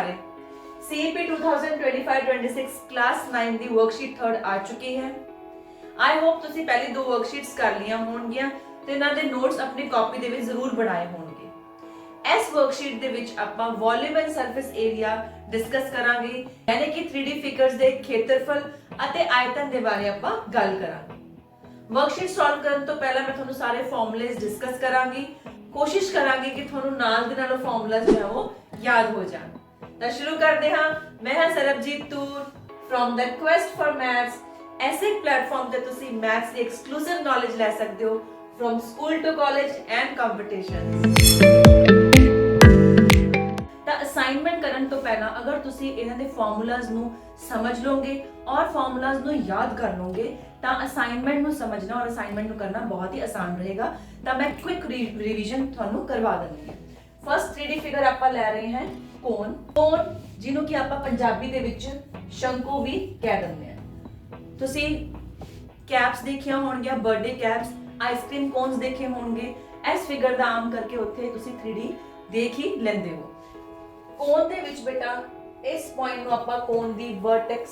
सारे CEP 2025-26 class 9 ਦੀ worksheet 3 ਆ ਚੁੱਕੀ ਹੈ। ਆਈ ਹੋਪ ਤੁਸੀਂ ਪਹਿਲੀ ਦੋ ਵਰਕਸ਼ੀਟਸ ਕਰ ਲੀਆਂ ਹੋਣਗੀਆਂ ਤੇ ਇਹਨਾਂ ਦੇ ਨੋਟਸ ਆਪਣੀ ਕਾਪੀ ਦੇ ਵਿੱਚ ਜ਼ਰੂਰ ਬਣਾਏ ਹੋਣਗੇ। ਇਸ ਵਰਕਸ਼ੀਟ ਦੇ ਵਿੱਚ ਆਪਾਂ volume and surface area discuss ਕਰਾਂਗੇ, ਯਾਨੀ ਕਿ 3D ਫਿਗਰਸ ਦੇ ਖੇਤਰਫਲ ਅਤੇ ਆਇਤਨ ਦੇ ਬਾਰੇ ਆਪਾਂ ਗੱਲ ਕਰਾਂਗੇ। ਵਰਕਸ਼ੀਟ ਸੋਲਵ ਕਰਨ ਤੋਂ ਪਹਿਲਾਂ ਮੈਂ ਤੁਹਾਨੂੰ ਸਾਰੇ ਫਾਰਮੂਲੇਸ ਡਿਸਕਸ ਕਰਾਂਗੀ। ਕੋਸ਼ਿਸ਼ ਕਰਾਂਗੇ ਕਿ ਤੁਹਾਨੂੰ ਨਾਲ ਦੇ ਨਾਲ ਫਾਰਮੂਲਾਸ ਜੋ ਹੈ ਉਹ ਯਾਦ ਹੋ ਜਾਣ। ਤਾਂ ਸ਼ੁਰੂ ਕਰਦੇ ਹਾਂ। ਮੈਂ ਹਾਂ Sarabjit Toor from the quest for maths. ਐਸੇ ਪਲੇਟਫਾਰਮ ਤੇ ਤੁਸੀਂ ਮੈਥਸ ਦੀ ਐਕਸਕਲੂਸਿਵ ਨੌਲੇਜ ਲੈ ਸਕਦੇ ਹੋ from school to college and competitions. ਤਾਂ ਅਸਾਈਨਮੈਂਟ ਕਰਨ ਤੋਂ ਪਹਿਲਾਂ ਅਗਰ ਤੁਸੀਂ ਇਹਨਾਂ ਦੇ ਫਾਰਮੂਲਾਸ ਨੂੰ ਸਮਝ ਲਓਗੇ ਔਰ ਫਾਰਮੂਲਾਸ ਨੂੰ ਯਾਦ ਕਰ ਲਓਗੇ ਤਾਂ ਅਸਾਈਨਮੈਂਟ ਨੂੰ ਸਮਝਣਾ ਔਰ ਅਸਾਈਨਮੈਂਟ ਨੂੰ ਕਰਨਾ ਬਹੁਤ ਹੀ ਆਸਾਨ ਰਹੇਗਾ। ਤਾਂ ਮੈਂ ਕੁਇਕ ਰਿਵੀਜ਼ਨ ਤੁਹਾਨੂੰ ਕਰਵਾ ਦਿੰਦੀ ਹਾਂ। ਫਸਟ 3D ਫਿਗਰ ਆਪਾਂ ਲੈ ਰਹੇ ਹਾਂ ਕੋਨ। ਕੋਨ ਜਿਹਨੂੰ ਕਿ ਆਪਾਂ ਪੰਜਾਬੀ ਦੇ ਵਿੱਚ ਸ਼ੰਕੂ ਵੀ ਕਹਿ ਦਿੰਦੇ ਹਾਂ। ਤੁਸੀਂ ਕੈਪਸ ਦੇਖੀਆਂ ਹੋਣਗੀਆਂ, ਬਰਥਡੇ ਕੈਪਸ, ਆਈਸਕ੍ਰੀਮ ਕੋਨਸ ਦੇਖੇ ਹੋਣਗੇ। ਇਸ ਫਿਗਰ ਦਾ ਆਮ ਕਰਕੇ ਉੱਥੇ ਤੁਸੀਂ 3D ਦੇਖ ਹੀ ਲੈਂਦੇ ਹੋ। ਕੋਨ ਦੇ ਵਿੱਚ ਬੇਟਾ ਇਸ ਪੁਆਇੰਟ ਨੂੰ ਆਪਾਂ ਕੋਨ ਦੀ ਵਰਟੈਕਸ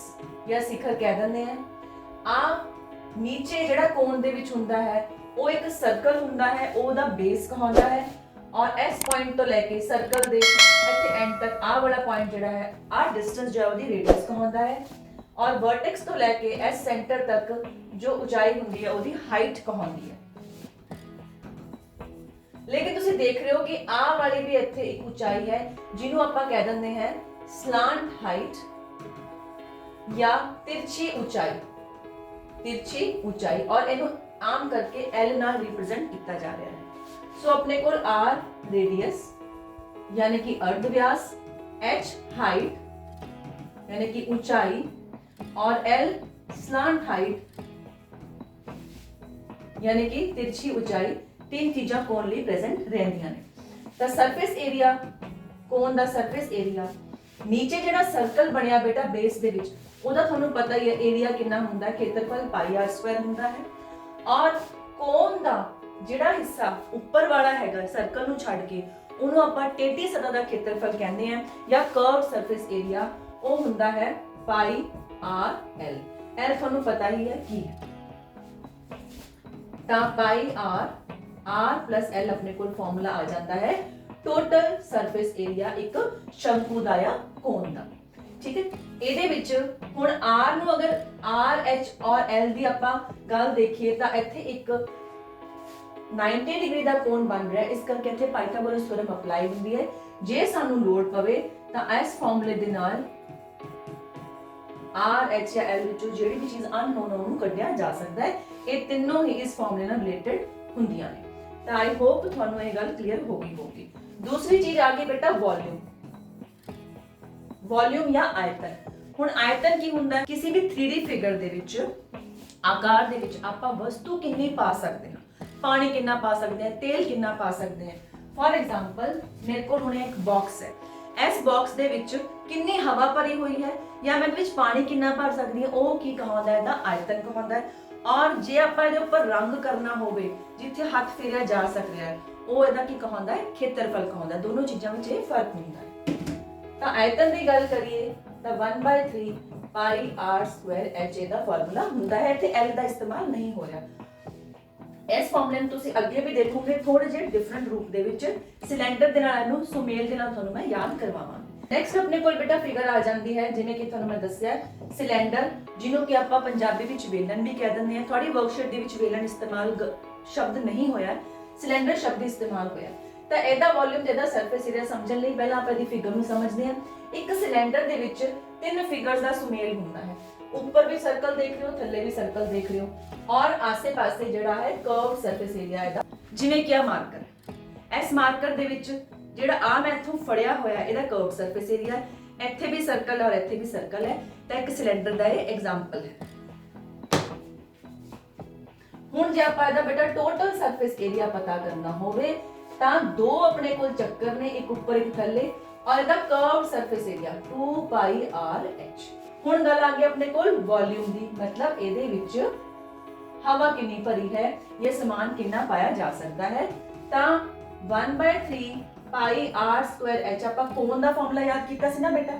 ਜਾਂ ਸਿਖਰ ਕਹਿ ਦਿੰਦੇ ਹਾਂ। ਆ ਨੀਚੇ ਜਿਹੜਾ ਕੋਨ ਦੇ ਵਿੱਚ ਹੁੰਦਾ ਹੈ ਉਹ ਇੱਕ ਸਰਕਲ ਹੁੰਦਾ ਹੈ, ਉਹਦਾ ਬੇਸ ਕਹਾਉਂਦਾ ਹੈ। ਔਰ ਇਸ ਪੁਆਇੰਟ ਤੋਂ ਲੈ ਕੇ ਸਰਕਲ ਦੇ ਇੱਥੇ ਐਂਡ ਤੱਕ ਆ ਵਾਲਾ ਪੁਆਇੰਟ ਜਿਹੜਾ ਹੈ ਆ ਡਿਸਟੈਂਸ ਜੋ ਉਹਦੀ ਰੇਡੀਅਸ ਕਹਾਉਂਦਾ ਹੈ। ਔਰ ਵਰਟੈਕਸ ਤੋਂ ਲੈ ਕੇ ਇਸ ਸੈਂਟਰ ਤੱਕ ਜੋ ਉਚਾਈ ਹੁੰਦੀ ਹੈ ਉਹਦੀ ਹਾਈਟ ਕਹਾਉਂਦੀ ਹੈ। ਲੇਕਿਨ ਤੁਸੀਂ ਦੇਖ ਰਹੇ ਹੋ ਕਿ ਆ ਵਾਲੀ ਵੀ ਇੱਥੇ ਇੱਕ ਉਚਾਈ ਹੈ ਜਿਹਨੂੰ ਆਪਾਂ ਕਹਿ ਦਿੰਦੇ ਹਾਂ ਸਲਾਂਟ ਹਾਈਟ ਜਾਂ ਤਿਰਛੀ ਉਚਾਈ। ਤਿਰਛੀ ਉਚਾਈ ਔਰ ਇਹਨੂੰ ਆਮ ਕਰਕੇ L ਨਾਲ ਰਿਪਰੈਜ਼ੈਂਟ ਕੀਤਾ ਜਾ ਰਿਹਾ ਹੈ। ਸੋ ਆਪਣੇ ਕੋਲ R ਰੇਡੀਅਸ यानी कि अर्ध व्यास, H हाइट यानी कि ऊंचाई और L स्लांट हाइट यानी कि तिरछी ऊंचाई। तीन चीज़ां कोन ਲਈ प्रेजेंट ਰਹਿੰਦੀਆਂ ਨੇ। ਤਾਂ ਸਰਫੇਸ ਏਰੀਆ, ਕੋਨ ਦਾ ਸਰਫੇਸ ਏਰੀਆ, ਨੀਚੇ ਜਿਹੜਾ ਸਰਕਲ ਬਣਿਆ ਬੇਟਾ ਬੇਸ ਦੇ ਵਿੱਚ ਉਹਦਾ ਤੁਹਾਨੂੰ ਪਤਾ ਹੀ ਹੈ ਏਰੀਆ ਕਿੰਨਾ ਹੁੰਦਾ ਹੈ, ਖੇਤਰਫਲ πr² ਹੁੰਦਾ ਹੈ। ਔਰ ਕੋਨ ਦਾ ਜਿਹੜਾ ਹਿੱਸਾ ਉੱਪਰ ਵਾਲਾ ਹੈਗਾ ਸਰਕਲ ਨੂੰ ਛੱਡ ਕੇ ਉਹਨੂੰ ਆਪਾਂ ਟੇਢੀ ਸਤਹ ਦਾ ਖੇਤਰਫਲ ਕਹਿੰਦੇ ਆ ਜਾਂ ਕਰਵ ਸਰਫੇਸ ਏਰੀਆ, ਉਹ ਹੁੰਦਾ ਹੈ πr/l। ਇਹ ਤੁਹਾਨੂੰ ਪਤਾ ਹੀ ਹੈ ਕੀ ਹੈ। ਤਾਂ πr/l ਆਪਣੇ ਕੋਲ ਫਾਰਮੂਲਾ ਆ ਜਾਂਦਾ ਹੈ ਟੋਟਲ ਸਰਫੇਸ ਏਰੀਆ ਇੱਕ ਸ਼ੰਕੂ ਦਾ ਜਾਂ ਕੋਨ ਦਾ। ਠੀਕ ਹੈ। ਇਹਦੇ ਵਿੱਚ ਹੁਣ r ਨੂੰ ਅਗਰ r, h ਔਰ l ਦੀ ਆਪਾਂ ਗੱਲ ਦੇਖੀਏ ਤਾਂ ਇੱਥੇ ਇੱਕ 90 ਡਿਗਰੀ ਦਾ ਕੋਣ ਬਣ ਰਿਹਾ, ਇਸ ਕਰਕੇ ਇੱਥੇ ਪਾਈਥਾਗੋਰਸ ਥਿਊਰਮ ਅਪਲਾਈ ਹੁੰਦੀ ਹੈ। ਜੇ ਸਾਨੂੰ ਲੋੜ ਪਵੇ ਤਾਂ ਇਸ ਫਾਰਮੂਲੇ ਦੇ ਨਾਲ R, H ਜਾਂ L ਵਿੱਚੋਂ ਜਿਹੜੀ ਵੀ ਚੀਜ਼ ਅਨਨੋਨ ਉਹਨੂੰ ਕੱਢਿਆ ਜਾ ਸਕਦਾ ਹੈ। ਇਹ ਤਿੰਨੋਂ ਹੀ ਇਸ ਫਾਰਮੂਲੇ ਨਾਲ ਰਿਲੇਟਡ ਹੁੰਦੀਆਂ ਨੇ। ਤਾਂ ਆਈ ਹੋਪ ਤੁਹਾਨੂੰ ਇਹ ਗੱਲ ਕਲੀਅਰ ਹੋ ਗਈ ਹੋਗੀ। ਦੂਸਰੀ ਚੀਜ਼ ਆ ਗਈ ਬੇਟਾ ਵੋਲਿਊਮ। ਵੋਲਿਊਮ ਜਾਂ ਆਇਤਨ। ਹੁਣ ਆਇਤਨ ਕੀ ਹੁੰਦਾ ਹੈ? ਕਿਸੇ ਵੀ 3D ਫਿਗਰ ਦੇ ਵਿੱਚ ਆਕਾਰ ਦੇ ਵਿੱਚ ਆਪਾਂ ਵਸਤੂ ਕਿੰਨੀ ਪਾ ਸਕਦੇ ਹਾਂ, ਪਾਣੀ ਕਿੰਨਾ ਪਾ ਸਕਦੇ हैं, तेल कितना पा सकते हैं। फॉर एग्जाम्पल मेरे को हुणे एक बॉक्स है, इस बॉक्स दे विच कितनी हवा भरी हुई है या मैं विच पानी कितना भर सकती है, वो की कहांदा है, आयतन कहांदा है। और जे आपां इहदे उपर रंग करना होवे जिथे हाथ फेरिया जा सकदा है वो इहदा की कहांदा है, खेत्रफल कहांदा है। दोनों चीज़ां विच इह फर्क हुंदा है। तां आयतन दी गल करिए तां 1/3 πr² h इहदा फार्मूला हुंदा है। इत्थे l दा इस्तेमाल नहीं हो रहा। ਇਸ ਫਾਰਮੂਲੇ ਨੂੰ ਤੁਸੀਂ ਅੱਗੇ ਵੀ ਦੇਖੋਗੇ ਥੋੜੇ ਜਿਹੇ ਡਿਫਰੈਂਟ ਰੂਪ ਦੇ ਵਿੱਚ ਸਿਲੰਡਰ ਦੇ ਨਾਲ ਇਹਨੂੰ ਸੁਮੇਲ ਦੇ ਨਾਲ ਤੁਹਾਨੂੰ ਮੈਂ ਯਾਦ ਕਰਵਾਵਾਂਗੀ। ਨੈਕਸਟ ਆਪਣੇ ਕੋਲ ਬੇਟਾ ਫਿਗਰ ਆ ਜਾਂਦੀ ਹੈ ਜਿਵੇਂ ਕਿ ਤੁਹਾਨੂੰ ਮੈਂ ਦੱਸਿਆ ਸਿਲੰਡਰ, ਜਿਹਨੂੰ ਕਿ ਆਪਾਂ ਪੰਜਾਬੀ ਵਿੱਚ ਵੇਲਣ ਵੀ ਕਹਿ ਦਿੰਦੇ ਹਾਂ। ਤੁਹਾਡੀ ਵਰਕਸ਼ੀਟ ਦੇ ਵਿੱਚ ਵੇਲਣ ਇਸਤੇਮਾਲ ਸ਼ਬਦ ਨਹੀਂ ਹੋਇਆ, ਸਿਲੰਡਰ ਸ਼ਬਦ ਇਸਤੇਮਾਲ ਹੋਇਆ। ਤਾਂ ਇਹਦਾ ਵੋਲਿਊਮ ਤੇ ਇਹਦਾ ਸਰਫੇਸ ਏਰੀਆ ਸਮਝਣ ਲਈ ਪਹਿਲਾਂ ਆਪਾਂ ਇਹਦੀ ਫਿਗਰ ਨੂੰ ਸਮਝਦੇ ਹਾਂ। ਇੱਕ ਸਿਲੰਡਰ ਦੇ ਵਿੱਚ ਤਿੰਨ ਫਿਗਰਸ ਦਾ ਸੁਮੇਲ ਹੁੰਦਾ ਹੈ। ऊपर भी सर्कल देख रहे हो, थल्ले भी सर्कल देख रहे हो और आसे पासे ਜਿਹੜਾ ਹੈ ਕਰਵ ਸਰਫੇਸ ਏਰੀਆ ਇਹਦਾ, ਜਿਵੇਂ ਕਿ ਆ ਮਾਰਕਰ। ਇਸ ਮਾਰਕਰ ਦੇ ਵਿੱਚ ਜਿਹੜਾ ਆ ਮੈਂ ਇੱਥੋਂ ਫੜਿਆ ਹੋਇਆ ਇਹਦਾ ਕਰਵ ਸਰਫੇਸ ਏਰੀਆ ਹੈ। ਇੱਥੇ ਵੀ ਸਰਕਲ ਔਰ ਇੱਥੇ ਵੀ ਸਰਕਲ ਹੈ। ਤਾਂ ਇੱਕ ਸਿਲੰਡਰ ਦਾ ਇਹ ਐਗਜ਼ਾਮਪਲ ਹੈ। ਹੁਣ ਜੇ ਆਪਾਂ ਇਹਦਾ ਬੇਟਾ ਟੋਟਲ ਸਰਫੇਸ ਏਰੀਆ ਪਤਾ ਕਰਨਾ ਹੋਵੇ ਤਾਂ ਦੋ ਆਪਣੇ ਕੋਲ ਚੱਕਰ ਨੇ, ਇੱਕ ਉੱਪਰ ਇੱਕ ਥੱਲੇ, ਔਰ ਇਹਦਾ ਕਰਵ ਸਰਫੇਸ ਏਰੀਆ 2πr/h। ਹੁਣ ਗੱਲ ਆ ਗਈ ਆਪਣੇ ਕੋਲ ਵੋਲਿਊਮ ਦੀ, ਮਤਲਬ ਇਹਦੇ ਵਿੱਚ ਹਵਾ ਕਿੰਨੀ ਭਰੀ ਹੈ, ਇਹ ਸਮਾਨ ਕਿੰਨਾ ਪਾਇਆ ਜਾ ਸਕਦਾ ਹੈ। ਤਾਂ 1/3 ਪਾਈ r ਸਕੁਆਇਰ h। ਆਪਾਂ ਕੋਣ ਦਾ ਫਾਰਮੂਲਾ ਯਾਦ ਕੀਤਾ ਸੀ ਨਾ ਬੇਟਾ,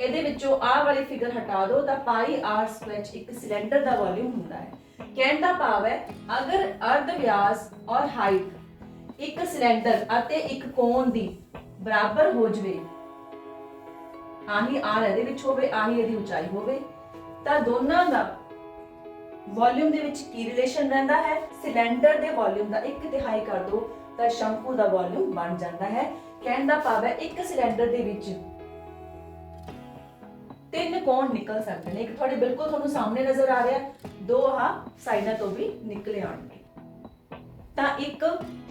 ਇਹਦੇ ਵਿੱਚੋਂ ਆਹ ਵਾਲੀ ਫਿਗਰ ਹਟਾ ਦਿਓ ਤਾਂ ਪਾਈ r ਸਕੁਆਇਰ h ਇੱਕ ਸਿਲੰਡਰ ਦਾ ਵੋਲਿਊਮ ਹੁੰਦਾ ਹੈ। ਕਹਿਣ ਦਾ ਭਾਵ ਹੈ ਅਗਰ ਅਰਧ ਵਿਆਸ ਔਰ ਹਾਈਟ ਇੱਕ ਸਿਲੰਡਰ ਅਤੇ ਇੱਕ ਕੋਣ ਦੀ ਬਰਾਬਰ ਹੋ ਜਵੇ, ਆਹੀ r ਇਹਦੇ ਵਿੱਚ ਹੋਵੇ, ਆਹੀ ਇਹਦੀ ਉਚਾਈ ਹੋਵੇ, ਤਾਂ ਦੋਨਾਂ ਦਾ ਵੋਲਿਊਮ ਦੇ ਵਿੱਚ ਕੀ ਰਿਲੇਸ਼ਨ ਰਹਿੰਦਾ ਹੈ? ਸਿਲੰਡਰ ਦੇ ਵੋਲਿਊਮ ਦਾ 1/3 ਕਰ ਦੋ ਤਾਂ ਸ਼ੰਕੂ ਦਾ ਵੋਲਿਊਮ ਬਣ ਜਾਂਦਾ ਹੈ। ਕਹਿਣ ਦਾ ਭਾਵ ਹੈ ਇੱਕ ਸਿਲੰਡਰ ਦੇ ਵਿੱਚ 3 ਕੋਣ ਨਿਕਲ ਸਕਦੇ ਨੇ। ਇੱਕ ਤੁਹਾਡੇ ਬਿਲਕੁਲ ਤੁਹਾਨੂੰ ਸਾਹਮਣੇ ਨਜ਼ਰ ਆ ਰਿਹਾ, 2 ਸਾਈਡਾਂ ਤੋਂ ਵੀ ਨਿਕਲੇ ਆਉਣਗੇ। ਤਾਂ ਇੱਕ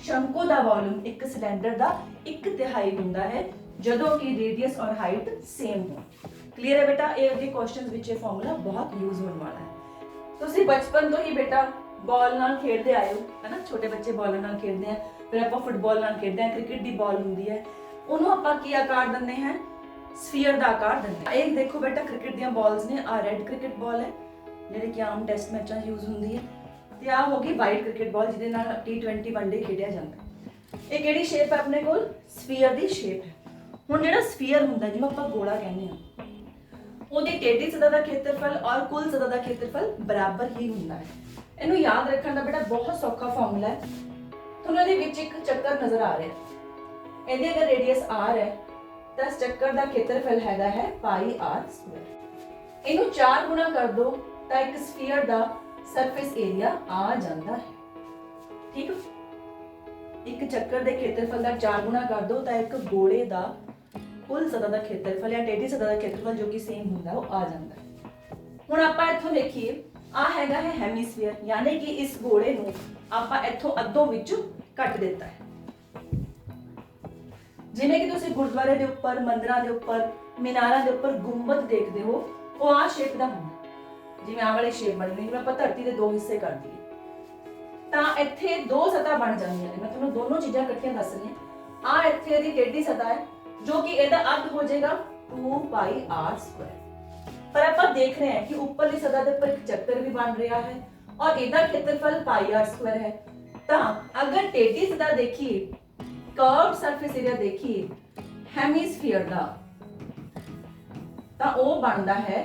ਸ਼ੰਕੂ ਦਾ ਵੋਲਿਊਮ ਇੱਕ ਸਿਲੰਡਰ ਦਾ 1/3 ਹੁੰਦਾ ਹੈ ਜਦੋਂ ਕਿ ਰੇਡੀਅਸ ਔਰ ਹਾਈਟ ਸੇਮ ਹੋਣ। ਕਲੀਅਰ ਹੈ ਬੇਟਾ? ਇਹ ਅੱਗੇ ਕੁਐਸਚਨਸ ਵਿੱਚ ਇਹ ਫਾਰਮੂਲਾ ਬਹੁਤ ਯੂਜ਼ ਹੋਣ ਵਾਲਾ ਹੈ। ਤੁਸੀਂ ਬਚਪਨ ਤੋਂ ਹੀ ਬੇਟਾ ਬਾਲ ਨਾਲ ਖੇਡਦੇ ਆਏ ਹੋ, ਹੈ ਨਾ? ਛੋਟੇ ਬੱਚੇ ਬਾਲ ਨਾਲ ਖੇਡਦੇ ਆ, ਫਿਰ ਆਪਾਂ ਫੁੱਟਬਾਲ ਨਾਲ ਖੇਡਦੇ ਆ, ਕ੍ਰਿਕਟ ਦੀ ਬਾਲ ਹੁੰਦੀ ਹੈ, ਉਹਨੂੰ ਆਪਾਂ ਕੀ ਆਕਾਰ ਦਿੰਦੇ ਹਾਂ? ਸਫੀਅਰ ਦਾ ਆਕਾਰ ਦਿੰਦੇ ਹਾਂ। ਇਹ ਦੇਖੋ ਬੇਟਾ ਕ੍ਰਿਕਟ ਦੀਆਂ ਬਾਲਸ ਨੇ, ਆ ਰੈੱਡ ਕ੍ਰਿਕਟ ਬਾਲ ਹੈ ਜਿਹੜੀ ਕਿ ਆਮ ਟੈਸਟ ਮੈਚਾਂ ਯੂਜ਼ ਹੁੰਦੀ ਹੈ, ਤੇ ਆ ਹੋ ਗਈ ਵਾਈਟ ਕ੍ਰਿਕਟ ਬਾਲ ਜਿਹਦੇ ਨਾਲ T20 ਵਨਡੇ ਖੇਡਿਆ ਜਾਂਦਾ। ਇਹ ਕਿਹੜੀ ਸ਼ੇਪ ਹੈ ਆਪਣੇ ਕੋਲ? ਸਫੀਅਰ ਦੀ ਸ਼ੇਪ ਹੈ। ਹੁਣ ਜਿਹੜਾ ਸਫੀਅਰ ਹੁੰਦਾ ਜਿਹਨੂੰ ਆਪਾਂ ਗੋਲਾ ਕਹਿੰਦੇ ਆ, ਉਹਦੀ ਟੇਢੀ ਸਤਹ ਦਾ ਖੇਤਰਫਲ ਔਰ ਕੁੱਲ ਸਤਹ ਦਾ ਖੇਤਰਫਲ ਬਰਾਬਰ ਹੀ ਹੁੰਦਾ ਹੈ। ਇਹਨੂੰ ਯਾਦ ਰੱਖਣ ਦਾ ਬੇਟਾ ਬਹੁਤ ਸੌਖਾ ਫਾਰਮੂਲਾ ਹੈ। ਤੁਹਾਨੂੰ ਇਹਦੇ ਵਿੱਚ ਇੱਕ ਚੱਕਰ ਨਜ਼ਰ ਆ ਰਿਹਾ, ਇਹਦੀ ਅਗਰ ਰੇਡੀਅਸ r ਹੈ ਤਾਂ ਇਸ ਚੱਕਰ ਦਾ ਖੇਤਰਫਲ ਹੈਗਾ ਹੈ ਪਾਈ r ਸਕੁਆਇਰ। ਇਹਨੂੰ 4 ਗੁਣਾ ਕਰ ਦੋ ਤਾਂ ਇੱਕ ਸਫੀਅਰ ਦਾ ਸਰਫੇਸ ਏਰੀਆ ਆ ਜਾਂਦਾ ਹੈ। ਠੀਕ, ਇੱਕ ਚੱਕਰ ਦੇ ਖੇਤਰਫਲ ਦਾ 4 ਗੁਣਾ ਕਰ ਦੋ ਤਾਂ ਇੱਕ ਗੋਲੇ ਦਾ ਕੁੱਲ ਸਤਹ ਦਾ ਖੇਤਰਫਲ ਜਾਂ ਟੇਢੀ ਸਤਹ ਦਾ ਖੇਤਰਫਲ ਜੋ ਕਿ ਸੇਮ ਹੁੰਦਾ ਉਹ ਆ ਜਾਂਦਾ ਹੈ। ਹੁਣ ਆਪਾਂ ਇੱਥੋਂ ਦੇਖੀਏ, ਆ ਹੈਗਾ ਹੈ ਹੈਮੀਸਫੀਅਰ, ਯਾਨੀ ਕਿ ਇਸ ਗੋਲੇ ਨੂੰ ਆਪਾਂ ਇੱਥੋਂ ਅੱਧੋਂ ਵਿੱਚ ਕੱਟ ਦਿੱਤਾ ਹੈ। ਜਿਵੇਂ ਕਿ ਤੁਸੀਂ ਗੁਰਦੁਆਰੇ ਦੇ ਉੱਪਰ, ਮੰਦਿਰਾਂ ਦੇ ਉੱਪਰ, ਮੀਨਾਰਾਂ ਦੇ ਉੱਪਰ ਗੁੰਬਦ ਦੇਖਦੇ ਹੋ, ਉਹ ਆ ਸ਼ੇਪ ਦਾ ਹੁੰਦਾ। ਜਿਵੇਂ ਆ ਵਾਲੀ ਸ਼ੇਪ ਬਣੀ ਹੋਈ, ਜਿਵੇਂ ਆਪਾਂ ਧਰਤੀ ਦੇ 2 ਹਿੱਸੇ ਕਰ ਦਈਏ ਤਾਂ ਇੱਥੇ 2 ਸਤਹਾਂ ਬਣ ਜਾਂਦੀਆਂ ਨੇ। ਮੈਂ ਤੁਹਾਨੂੰ ਦੋਨੋਂ ਚੀਜ਼ਾਂ ਇਕੱਠੀਆਂ ਦੱਸ ਰਹੀ ਹਾਂ। ਆ ਇੱਥੇ ਇਹਦੀ ਟੇਢੀ ਸਤਹ ਹੈ ਜੋ ਕਿ ਇਹਦਾ ਅੱਧ ਹੋ ਜਾਏਗਾ 2 ਪਾਈ r ਸਕੁਆਇਰ। ਪਰ ਆਪਾਂ ਦੇਖ ਰਹੇ ਹਾਂ ਕਿ ਉੱਪਰਲੀ ਸਤਹ ਦੇ ਉੱਪਰ ਇੱਕ ਚੱਕਰ ਵੀ ਬਣ ਰਿਹਾ ਹੈ ਔਰ ਇਹਦਾ ਖੇਤਰਫਲ ਪਾਈ r ਸਕੁਆਇਰ ਹੈ। ਤਾਂ ਅਗਰ ਟੇਢੀ ਸਤਹ ਦੇਖੀਏ, कर्व सरफेस एरिया देखिए हेमीस्फीयर ਦਾ, ਤਾਂ ਉਹ ਬਣਦਾ ਹੈ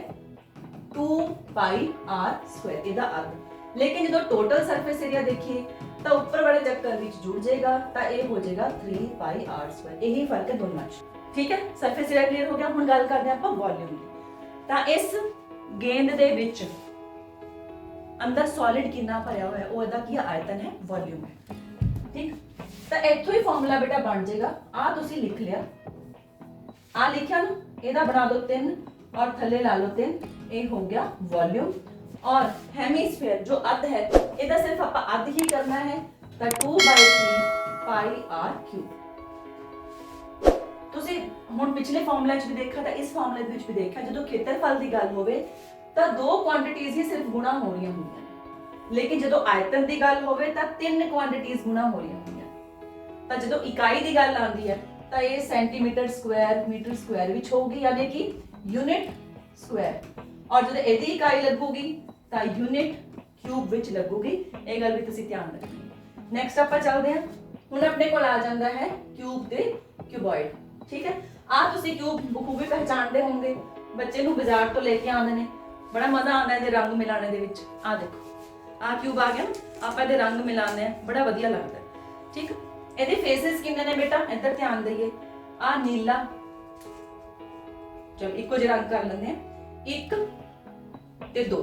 2 ਪਾਈ r ਸਕੁਆਇਰ ਇਹਦਾ ਅੱਧ। ਲੇਕਿਨ ਜਦੋਂ ਟੋਟਲ ਸਰਫੇਸ ਏਰੀਆ ਦੇਖੀਏ ਤਾਂ ਉੱਪਰ ਵਾਲੇ ਚੱਕਰ ਵਿੱਚ ਜੁੜ ਜਾਏਗਾ ਤਾਂ ਇਹ ਹੋ ਜਾਏਗਾ 3 ਪਾਈ r ਸਕੁਆਇਰ। ਇਹੀ ਫਰਕ ਹੈ ਦੋਨਾਂ 'ਚ। ਠੀਕ ਹੈ, ਸਰਫੇਸ ਏਰੀਆ ਕਲੀਅਰ ਹੋ ਗਿਆ। ਹੁਣ ਗੱਲ ਕਰਦੇ ਆਪਾਂ ਵੋਲਿਊਮ ਦੀ। ਤਾਂ ਇਸ ਗੇਂਦ ਦੇ ਵਿੱਚ ਅੰਦਰ ਸੋਲਿਡ ਕਿੰਨਾ ਭਰਿਆ ਹੋਇਆ, ਉਹ ਇਹਦਾ ਕੀ ਆਇਤਨ ਹੈ, ਵੋਲਿਊਮ ਹੈ। ਠੀਕ, ਤਾਂ ਇੱਥੋਂ ਹੀ ਫਾਰਮੂਲਾ ਬੇਟਾ ਬਣ ਜਾਏਗਾ। ਆ ਤੁਸੀਂ ਲਿਖ ਲਿਆ, ਆ ਲਿਖਿਆ ਨਾ, ਇਹਦਾ ਬਣਾ ਦਿਓ 3 ਔਰ ਥੱਲੇ ਲਾ ਲਓ 3, ਇਹ ਹੋ ਗਿਆ ਵੋਲਿਊਮ। और हेमीस्फीयर जो अर्ध है ਇਹਦਾ ਸਿਰਫ ਆਪਾਂ ਅੱਧ ਹੀ ਕਰਨਾ ਹੈ ਤਾਂ 2/3 ਪਾਈ r ਕਿਊਬ। ਤੁਸੀਂ ਹੁਣ ਪਿਛਲੇ ਫਾਰਮੂਲੇ 'ਚ ਵੀ ਦੇਖਿਆ ਤਾਂ ਇਸ ਫਾਰਮੂਲੇ ਦੇ ਵਿੱਚ ਵੀ ਦੇਖਿਆ, ਜਦੋਂ ਖੇਤਰਫਲ ਦੀ ਗੱਲ ਹੋਵੇ ਤਾਂ 2 ਕੁਆਂਟੀਟੀਜ਼ ਹੀ ਸਿਰਫ ਗੁਣਾ ਹੋ ਰਹੀਆਂ ਹੁੰਦੀਆਂ ਨੇ, ਲੇਕਿਨ ਜਦੋਂ ਆਇਤਨ ਦੀ ਗੱਲ ਹੋਵੇ ਤਾਂ 3 ਕੁਆਂਟੀਟੀਜ਼ ਗੁਣਾ ਹੋ ਰਹੀਆਂ ਹੁੰਦੀਆਂ। ਤਾਂ ਜਦੋਂ ਇਕਾਈ ਦੀ ਗੱਲ ਆਉਂਦੀ ਹੈ ਤਾਂ ਇਹ ਸੈਂਟੀਮੀਟਰ ਸਕੁਆਇਰ, ਮੀਟਰ ਸਕੁਆਇਰ ਵਿੱਚ ਹੋਊਗੀ, ਯਾਨੀ ਕਿ ਯੂਨਿਟ ਸਕੁਆਇਰ। और जो ਇਹਦੀ ਇਕਾਈ ਲੱਗੂਗੀ ਤਾਂ ਯੂਨਿਟ ਕਿਊਬ ਵਿੱਚ ਲੱਗੂਗੀ। ਇਹ ਗੱਲ ਵੀ ਤੁਸੀਂ ਧਿਆਨ ਰੱਖਣੀ। ਨੈਕਸਟ ਆਪਾਂ ਚੱਲਦੇ ਹਾਂ। ਹੁਣ ਆਪਣੇ ਕੋਲ ਆ ਜਾਂਦਾ ਹੈ ਕਿਊਬ ਤੇ ਕਿਊਬੋਇਡ। ਠੀਕ ਹੈ, ਆ ਤੁਸੀਂ ਕਿਊਬ ਬਖੂਬੀ ਪਹਿਚਾਨਦੇ ਹੋਵੋਗੇ, ਬੱਚੇ ਨੂੰ ਬਾਜ਼ਾਰ ਤੋਂ ਲੈ ਕੇ ਆਉਂਦੇ ਨੇ, ਬੜਾ ਮਜ਼ਾ ਆਉਂਦਾ ਇਹਦੇ ਰੰਗ ਮਿਲਾਣੇ ਦੇ ਵਿੱਚ। ਆ ਦੇਖੋ, ਆ ਕਿਊਬ ਆ ਗਿਆ, ਆਪਾਂ ਇਹਦੇ ਰੰਗ ਮਿਲਾਉਂਦੇ ਆ, ਬੜਾ ਵਧੀਆ ਲੱਗਦਾ। ਠੀਕ, ਇਹਦੇ ਫੇਸਿਸ ਕਿੰਨੇ ਨੇ ਬੇਟਾ, ਇੱਧਰ ਧਿਆਨ ਦਈਏ। ਆ ਨੀਲਾ, ਚਲੋ ਇੱਕੋ ਜਿਹਾ ਰੰਗ ਕਰ ਲੈਂਦੇ ਆ, 1 ਤੇ 2,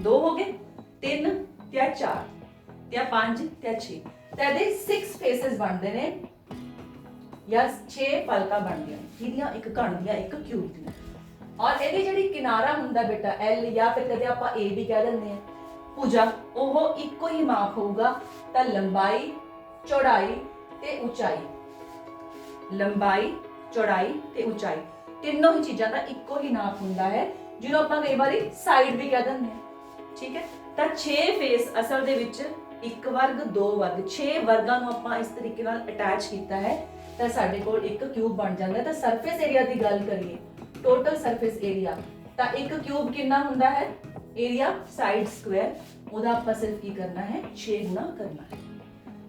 2 ਹੋ ਗਏ, 3 ਤੇ 4 ਤੇ 5 ਤੇ 6, ਤੇ ਇਹਦੇ 6 ਫੇਸਿਸ ਬਣਦੇ ਨੇ ਜਾਂ 6 ਪਲਕਾਂ ਬਣਦੀਆਂ ਜਿਹਦੀਆਂ ਇੱਕ ਘਣ ਦੀਆਂ ਇੱਕ ਕਿਊਬ ਦੀਆਂ। ਔਰ ਇਹਦੀ ਜਿਹੜੀ ਕਿਨਾਰਾ ਹੁੰਦਾ ਬੇਟਾ L ਜਾਂ ਫਿਰ ਕਦੇ ਆਪਾਂ A ਵੀ ਕਹਿ ਦਿੰਦੇ ਆ, ਭੁਜਾ, ਉਹ ਇੱਕੋ ਹੀ ਮਾਪ ਹੋਊਗਾ। ਤਾਂ ਲੰਬਾਈ, ਚੌੜਾਈ ਤੇ ਉਚਾਈ, ਲੰਬਾਈ, ਚੌੜਾਈ ਤੇ ਉਚਾਈ, ਤਿੰਨੋਂ ਹੀ ਚੀਜ਼ਾਂ ਦਾ ਇੱਕੋ ਹੀ ਨਾਪ ਹੁੰਦਾ ਹੈ, ਜਿਹਨੂੰ ਆਪਾਂ ਕਈ ਵਾਰੀ ਸਾਈਡ ਵੀ ਕਹਿ ਦਿੰਦੇ ਹਾਂ। ਠੀਕ ਹੈ, ਤਾਂ 6 ਫੇਸ ਅਸਲ ਦੇ ਵਿੱਚ 1 ਵਰਗ 2 ਵਰਗ 6 ਵਰਗਾਂ ਨੂੰ ਆਪਾਂ ਇਸ ਤਰੀਕੇ ਨਾਲ ਅਟੈਚ ਕੀਤਾ ਹੈ ਤਾਂ ਸਾਡੇ ਕੋਲ ਇੱਕ ਕਿਊਬ ਬਣ ਜਾਂਦਾ ਹੈ। ਤਾਂ ਸਰਫੇਸ ਏਰੀਆ ਦੀ ਗੱਲ ਕਰੀਏ, ਟੋਟਲ ਸਰਫੇਸ ਏਰੀਆ, ਤਾਂ ਇੱਕ ਕਿਊਬ ਕਿੰਨਾ ਹੁੰਦਾ ਹੈ, ਏਰੀਆ ਸਾਈਡ ਸਕੁਆਇਰ, ਉਹਦਾ ਆਪਾਂ ਸਿਰਫ ਕੀ ਕਰਨਾ ਹੈ, 6 ਗੁਣਾ ਕਰਨਾ ਹੈ।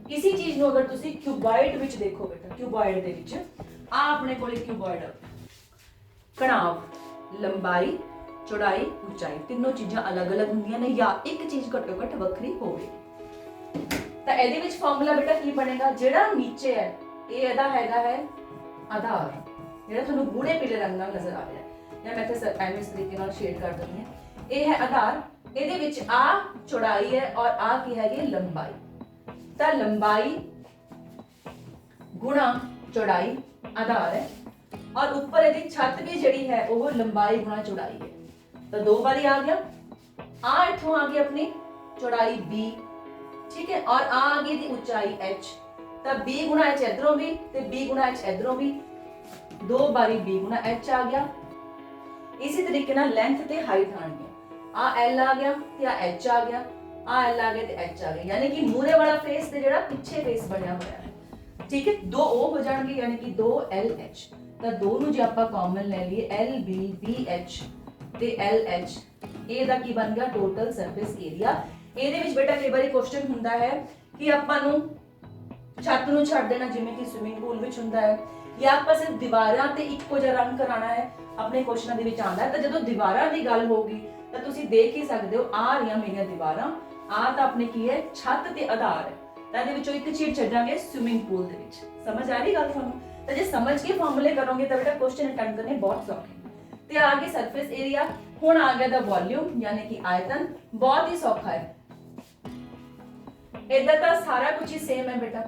इसी चीज ਨੂੰ ਅਗਰ ਤੁਸੀਂ ਕਿਊਬਾਇਡ ਵਿੱਚ ਦੇਖੋ ਬੇਟਾ, ਕਿਊਬਾਇਡ ਦੇ ਵਿੱਚ ਆ ਆਪਣੇ ਕੋਲੇ ਕਿਊਬਾਇਡ ਕਣਾਵ, ਲੰਬਾਈ, ਚੌੜਾਈ, ਉਚਾਈ ਤਿੰਨੋਂ ਚੀਜ਼ਾਂ ਅਲੱਗ-ਅਲੱਗ ਹੁੰਦੀਆਂ ਨੇ ਜਾਂ ਇੱਕ ਚੀਜ਼ ਘੱਟੋ ਘੱਟ ਵੱਖਰੀ ਹੋਵੇਗੀ। ਤਾਂ ਇਹਦੇ ਵਿੱਚ ਫਾਰਮੂਲਾ ਬੇਟਾ ਕੀ ਬਣੇਗਾ, ਜਿਹੜਾ ਨੀਚੇ ਹੈ ਇਹ ਇਹਦਾ ਹੈਗਾ ਹੈ ਆਧਾਰ, ਜਿਹੜਾ ਤੁਹਾਨੂੰ ਗੂੜੇ ਪੀਲੇ ਰੰਗ ਨਾਲ ਨਜ਼ਰ ਆ ਰਿਹਾ ਹੈ, ਜਾਂ ਮੈਂ ਇੱਥੇ ਐਵੇਂ ਇਸ ਤਰੀਕੇ ਨਾਲ ਸ਼ੇਡ ਕਰ ਦਿੰਦੀ ਹਾਂ, ਇਹ ਹੈ ਆਧਾਰ। ਇਹਦੇ ਵਿੱਚ ਆ ਚੌੜਾਈ ਹੈ ਔਰ ਆ ਕੀ ਹੈਗੀ ਲੰਬਾਈ। ਤਾਂ ਲੰਬਾਈ ਗੁਣਾ ਚੌੜਾਈ ਆਧਾਰ ਹੈ और ऊपर ਇਹਦੀ ਛੱਤ ਵੀ ਜਿਹੜੀ ਹੈ ਉਹ ਲੰਬਾਈ ਗੁਣਾ ਚੌੜਾਈ ਹੈ। ਤਾਂ ਦੋ ਵਾਰੀ ਆ ਗਿਆ, ਆ ਇੱਥੋਂ ਆ ਗਈ ਆਪਣੀ ਚੌੜਾਈ b, ठीक है, और आ गई थी ऊंचाई h। तब b गुना h इधरों भी ते b गुना h इधरों भी, दो बारी b गुना h आ गया। इसी तरीके नाल लेंथ ते हाइट आनी है, आ l आ गया ते आ h आ गया, आ l आ गया ते h आ गया, यानी कि मूरे वाला फेस ते जेड़ा पिछे फेस बनया होया है, ठीक है। दो o हो जाएंगे यानी कि दो l h। ਤਾਂ ਦੋ ਨੂੰ ਜੇ ਆਪਾਂ ਕਾਮਨ ਲੈ ਲਈਏ LB BH ਤੇ LH, ਇਹ ਦਾ ਕੀ ਬਣ ਗਿਆ ਟੋਟਲ ਸਰਫੇਸ ਏਰੀਆ। ਇਹਦੇ ਵਿੱਚ ਬੇਟਾ ਕਈ ਵਾਰੀ ਕੁਐਸਚਨ ਹੁੰਦਾ ਹੈ ਕਿ ਆਪਾਂ ਨੂੰ ਛੱਤ ਨੂੰ ਛੱਡ ਦੇਣਾ ਜਿਵੇਂ ਕਿ ਸਵਿਮਿੰਗ ਪੂਲ ਵਿੱਚ ਹੁੰਦਾ ਹੈ, ਜਾਂ ਆਪਾਂ ਸਿਰਫ ਦੀਵਾਰਾਂ ਤੇ ਇੱਕੋ ਜਿਹਾ ਰੰਗ ਕਰਾਣਾ ਹੈ, ਆਪਣੇ ਕੁਐਸਚਨਾਂ ਦੇ ਵਿੱਚ ਆਉਂਦਾ ਹੈ। ਤਾਂ ਜਦੋਂ ਦੀਵਾਰਾਂ ਦੀ ਗੱਲ ਹੋਗੀ ਤਾਂ ਤੁਸੀਂ ਦੇਖ ਹੀ ਸਕਦੇ ਹੋ ਆ ਰਹੀਆਂ ਮੇਰੀਆਂ ਦੀਵਾਰਾਂ, ਆ ਤਾਂ ਆਪਣੇ ਕੀ ਹੈ ਛੱਤ ਤੇ ਆਧਾਰ ਹੈ। ਤਾਂ ਇਹਦੇ ਵਿੱਚੋਂ ਇੱਕ ਚੀਜ਼ ਛੱਡਾਂਗੇ ਸਵਿਮਿੰਗ ਪੂਲ ਦੇ ਵਿੱਚ। ਸਮਝ ਆ ਰਹੀ ਗੱਲ ਤੁਹਾਨੂੰ? तो जे समझ के फॉर्मूले करोगे तो बेटा क्वेश्चन अटेम्प्ट करने बहुत सौखे। तो आ गया सरफेस एरिया, हुण आ गया दा वॉल्यूम यानी कि आयतन, बहुत ही सौखा है। इधर तो सारा कुछ ही सेम है बेटा,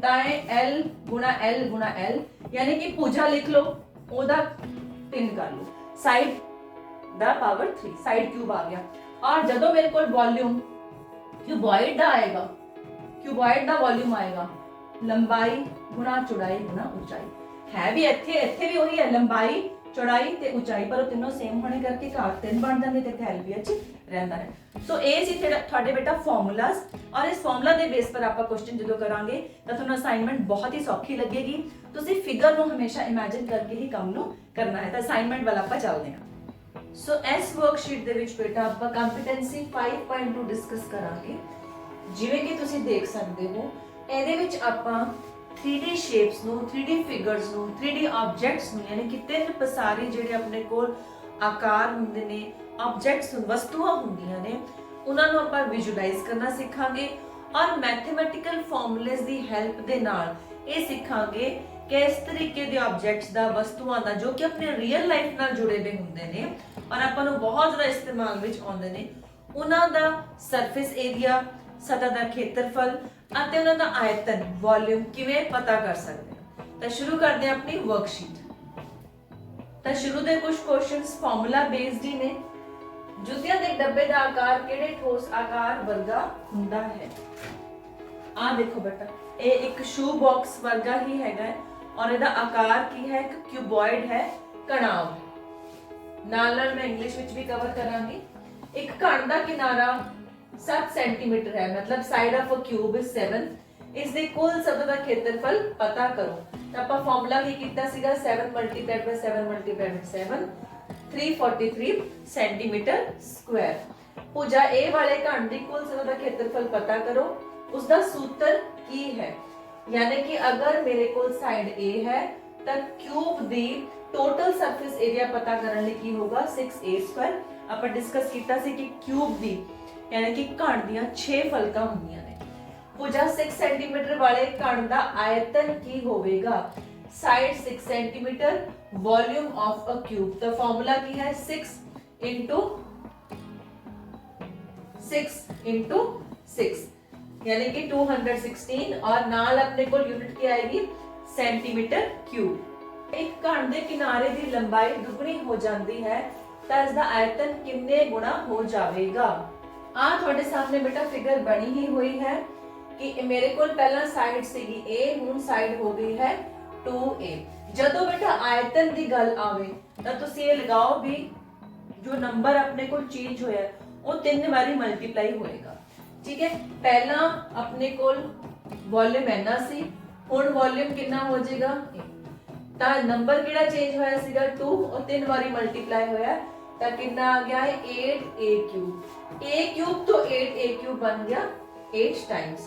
ताए L गुना L यानी कि भुजा लिख लो, ओदा 3 कर लो, साइड दा पावर 3, साइड क्यूब आ गया। और जदों मेरे को वॉल्यूम क्यूबॉइड दा आएगा, क्यूबॉइड दा वॉल्यूम आएगा लंबाई गुना चौड़ाई गुना ऊंचाई, है भी ਇੱਥੇ ਵੀ ਉਹੀ ਹੈ ਲੰਬਾਈ ਚੌੜਾਈ ਤੇ ऊंचाई, ਪਰ ਉਹ ਤਿੰਨੋਂ ਸੇਮ ਹੋਣੇ ਕਰਕੇ ਘਾਟ 3 ਬਣ ਜਾਂਦੇ ਤੇ ਇੱਥੇ LBH ਰਹਿੰਦਾ ਹੈ। ਸੋ ਇਹ ਸੀ ਤੁਹਾਡੇ ਬੇਟਾ ਫਾਰਮੂਲਾਸ, ਔਰ ਇਸ ਫਾਰਮੂਲਾ ਦੇ ਬੇਸ ਪਰ ਆਪਾਂ ਕੁਐਸਚਨ ਜਦੋਂ ਕਰਾਂਗੇ ਤਾਂ ਤੁਹਾਨੂੰ ਅਸਾਈਨਮੈਂਟ ਬਹੁਤ ਹੀ ਸੌਖੀ ਲੱਗੇਗੀ। ਤੁਸੀਂ ਫਿਗਰ ਨੂੰ ਹਮੇਸ਼ਾ ਇਮੇਜਿਨ ਕਰਕੇ ਹੀ ਕੰਮ ਨੂੰ ਕਰਨਾ ਹੈ। ਤਾਂ ਅਸਾਈਨਮੈਂਟ ਵੱਲ ਆਪਾਂ ਚੱਲਦੇ ਹਾਂ। ਸੋ ਇਸ ਵਰਕਸ਼ੀਟ ਦੇ ਵਿੱਚ ਬੇਟਾ ਆਪਾਂ ਕੰਪੀਟੈਂਸੀ 5.2 ਡਿਸਕਸ ਕਰਾਂਗੇ। ਜਿਵੇਂ ਕਿ ਤੁਸੀਂ ਦੇਖ ਸਕਦੇ ਹੋ ਇਹਦੇ ਵਿੱਚ ਆਪਾਂ 3D ਸ਼ੇਪਸ ਨੂੰ, 3D ਫਿਗਰਸ ਨੂੰ, 3D ਆਬਜੈਕਟਸ ਨੂੰ, ਯਾਨੀ ਕਿ ਤਿੰਨ ਪਸਾਰੀ ਜਿਹੜੇ ਆਪਣੇ ਕੋਲ ਆਕਾਰ ਹੁੰਦੇ ਨੇ, ਆਬਜੈਕਟਸ ਵਸਤੂਆਂ ਹੁੰਦੀਆਂ ਨੇ, ਉਹਨਾਂ ਨੂੰ ਆਪਾਂ ਵਿਜ਼ੂਅਲਾਈਜ਼ ਕਰਨਾ ਸਿੱਖਾਂਗੇ। ਔਰ ਮੈਥਮੈਟੀਕਲ ਫਾਰਮੂਲੇਸ ਦੀ ਹੈਲਪ ਦੇ ਨਾਲ ਇਹ ਸਿੱਖਾਂਗੇ ਕਿ ਇਸ ਤਰੀਕੇ ਦੇ ਆਬਜੈਕਟਸ ਦਾ, ਵਸਤੂਆਂ ਦਾ ਜੋ ਕਿ ਆਪਣੇ ਰੀਅਲ ਲਾਈਫ ਨਾਲ ਜੁੜੇ ਹੋਏ ਹੁੰਦੇ ਨੇ ਔਰ ਆਪਾਂ ਨੂੰ ਬਹੁਤ ਜ਼ਿਆਦਾ ਇਸਤੇਮਾਲ ਵਿੱਚ ਆਉਂਦੇ ਨੇ, ਉਹਨਾਂ ਦਾ ਸਰਫੇਸ ਏਰੀਆ, ਸਤਹ ਦਾ ਖੇਤਰਫਲ ਅਤੇ ਉਹਨਾਂ ਦਾ ਆਇਤਨ ਵੋਲਿਊਮ ਕਿਵੇਂ ਪਤਾ ਕਰ ਸਕਦੇ ਹਾਂ। ਤਾਂ ਸ਼ੁਰੂ ਕਰਦੇ ਹਾਂ ਆਪਣੀ ਵਰਕਸ਼ੀਟ। ਤਾਂ ਸ਼ੁਰੂ ਦੇ ਕੁਝ ਕੁਐਸਚਨਸ ਫਾਰਮੂਲਾ ਬੇਸਡ ਹੀ ਨੇ। ਜੁੱਤੀਆਂ ਦੇ ਡੱਬੇ ਦਾ ਆਕਾਰ ਕਿਹੜੇ ਠੋਸ ਆਕਾਰ ਵਰਗਾ ਹੁੰਦਾ ਹੈ? ਆ ਦੇਖੋ ਬੇਟਾ, ਇਹ ਇੱਕ ਸ਼ੂ ਬਾਕਸ ਵਰਗਾ ਹੀ ਹੈਗਾ ਹੈ ਔਰ ਇਹਦਾ ਆਕਾਰ ਕੀ ਹੈ? ਇੱਕ ਕਿਊਬॉइड ਹੈ, ਕਣਾਵ। ਨਾਲ ਨਾਲ ਮੈਂ ਇੰਗਲਿਸ਼ ਵਿੱਚ ਵੀ ਕਵਰ ਕਰਾਂਗੀ। ਇੱਕ ਘਣ ਦਾ ਕਿਨਾਰਾ 7 सेंटीमीटर है, मतलब side of a cube is 7। इस दे कुल सतह ਦਾ ਖੇਤਰਫਲ ਪਤਾ ਕਰੋ। ਤਾਂ ਆਪਾਂ ਫਾਰਮੂਲਾ ਕੀ ਕੀਤਾ ਸੀਗਾ 7 ਮਲਟੀਪਲਾਈਡ ਬਾਈ 7 ਮਲਟੀਪਲਾਈਡ ਬਾਈ 7, 343 ਸੈਂਟੀਮੀਟਰ ਸਕੁਆਇਰ। ਭੁਜਾ A ਵਾਲੇ ਘਣ ਦੀ ਕੁੱਲ ਸਤਹ ਦਾ ਖੇਤਰਫਲ ਪਤਾ ਕਰੋ। ਉਸ ਦਾ ਸੂਤਰ ਕੀ ਹੈ? ਯਾਨੀ ਕਿ ਅਗਰ ਮੇਰੇ ਕੋਲ ਸਾਈਡ A ਹੈ ਤਾਂ ਕਿਊਬ ਦੀ ਟੋਟਲ ਸਰਫੇਸ ਏਰੀਆ ਪਤਾ ਕਰਨ ਲਈ ਕੀ ਹੋਗਾ 6a²। ਆਪਾਂ ਡਿਸਕਸ ਕੀਤਾ ਸੀ ਕਿ ਕਿਊਬ ਦੀ यानी कि घण दियां 6 फलका हुंदियां ने। भुजा 6 सेंटीमीटर वाले घण दा आयतन की होवेगा? Side 6 centimetre, volume of a cube. तो फार्मूला की है 6 into 6 यानी कि 216 और नाल अपने को यूनिट की आएगी सेंटीमीटर क्यूब। एक घण दे किनारे दी लंबाई दुगनी हो जाती है तो इसका आयतन कितने गुना हो जाएगा? आ ਤੁਹਾਡੇ ਸਾਹਮਣੇ ਬੇਟਾ ਫਿਗਰ ਬਣੀ ਹੀ ਹੋਈ ਹੈ ਕਿ ਮੇਰੇ ਕੋਲ ਪਹਿਲਾਂ ਸਾਈਡ ਸੀਗੀ A, ਹੁਣ ਸਾਈਡ ਹੋ ਗਈ ਹੈ 2A। ਜਦੋਂ ਬੇਟਾ ਆਇਤਨ ਦੀ ਗੱਲ ਆਵੇ ਤਾਂ ਤੁਸੀਂ ਇਹ ਲਗਾਓ ਵੀ ਜੋ ਨੰਬਰ ਆਪਣੇ ਕੋਲ ਚੇਂਜ ਹੋਇਆ ਉਹ 3 ਵਾਰੀ ਮਲਟੀਪਲਾਈ ਹੋਏਗਾ, ਠੀਕ ਹੈ। ਪਹਿਲਾਂ ਆਪਣੇ ਕੋਲ ਵੋਲਿਊਮ ਇੰਨਾ ਸੀ, ਹੁਣ ਵੋਲਿਊਮ ਕਿੰਨਾ ਹੋ ਜਾਏਗਾ? ਤਾਂ ਨੰਬਰ ਕਿਹੜਾ ਚੇਂਜ ਹੋਇਆ ਸੀਗਾ 2, और 3 ਵਾਰੀ ਮਲਟੀਪਲਾਈ ਹੋਇਆ ਤਾਂ ਕਿੰਨਾ ਆ ਗਿਆ ਹੈ 8a क्यूब। a क्यूब तो 8a क्यूब बन गया 8 टाइम्स।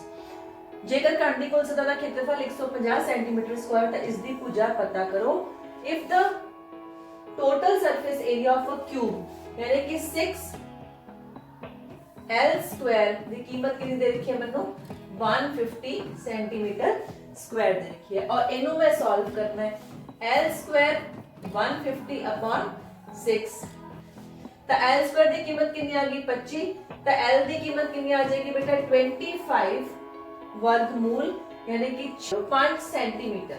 ਜੇਕਰ ਘਣ ਦੀ ਕੁੱਲ ਸਤਹ ਦਾ ਖੇਤਰਫਲ 150 ਸੈਂਟੀਮੀਟਰ ਸਕੁਆਇਰ ਤਾਂ ਇਸ ਦੀ ਭੁਜਾ ਪਤਾ ਕਰੋ। If the total surface area of a cube ਯਾਨੀ ਕਿ 6L ਸਕੁਆਇਰ ਦੀ ਕੀਮਤ ਕਿੰਨੀ ਦੇ ਰੱਖੀ ਹੈ ਮੈਨੂੰ 150 ਸੈਂਟੀਮੀਟਰ ਸਕੁਆਇਰ ਦੇ ਰੱਖੀ ਹੈ ਔਰ ਇਹਨੂੰ ਮੈਂ ਸੋਲਵ ਕਰਨਾ ਹੈ L ਸਕੁਆਇਰ 150 upon 6 ਤਾਂ L ਸਕੁਆਇਰ ਦੀ ਕੀਮਤ ਕਿੰਨੀ ਆ ਗਈ 25 ਤਾਂ L ਦੀ ਕੀਮਤ ਕਿੰਨੀ ਆ ਜਾਏਗੀ ਬੇਟਾ 25 वर्गमूल यानी कि 5 सेंटीमीटर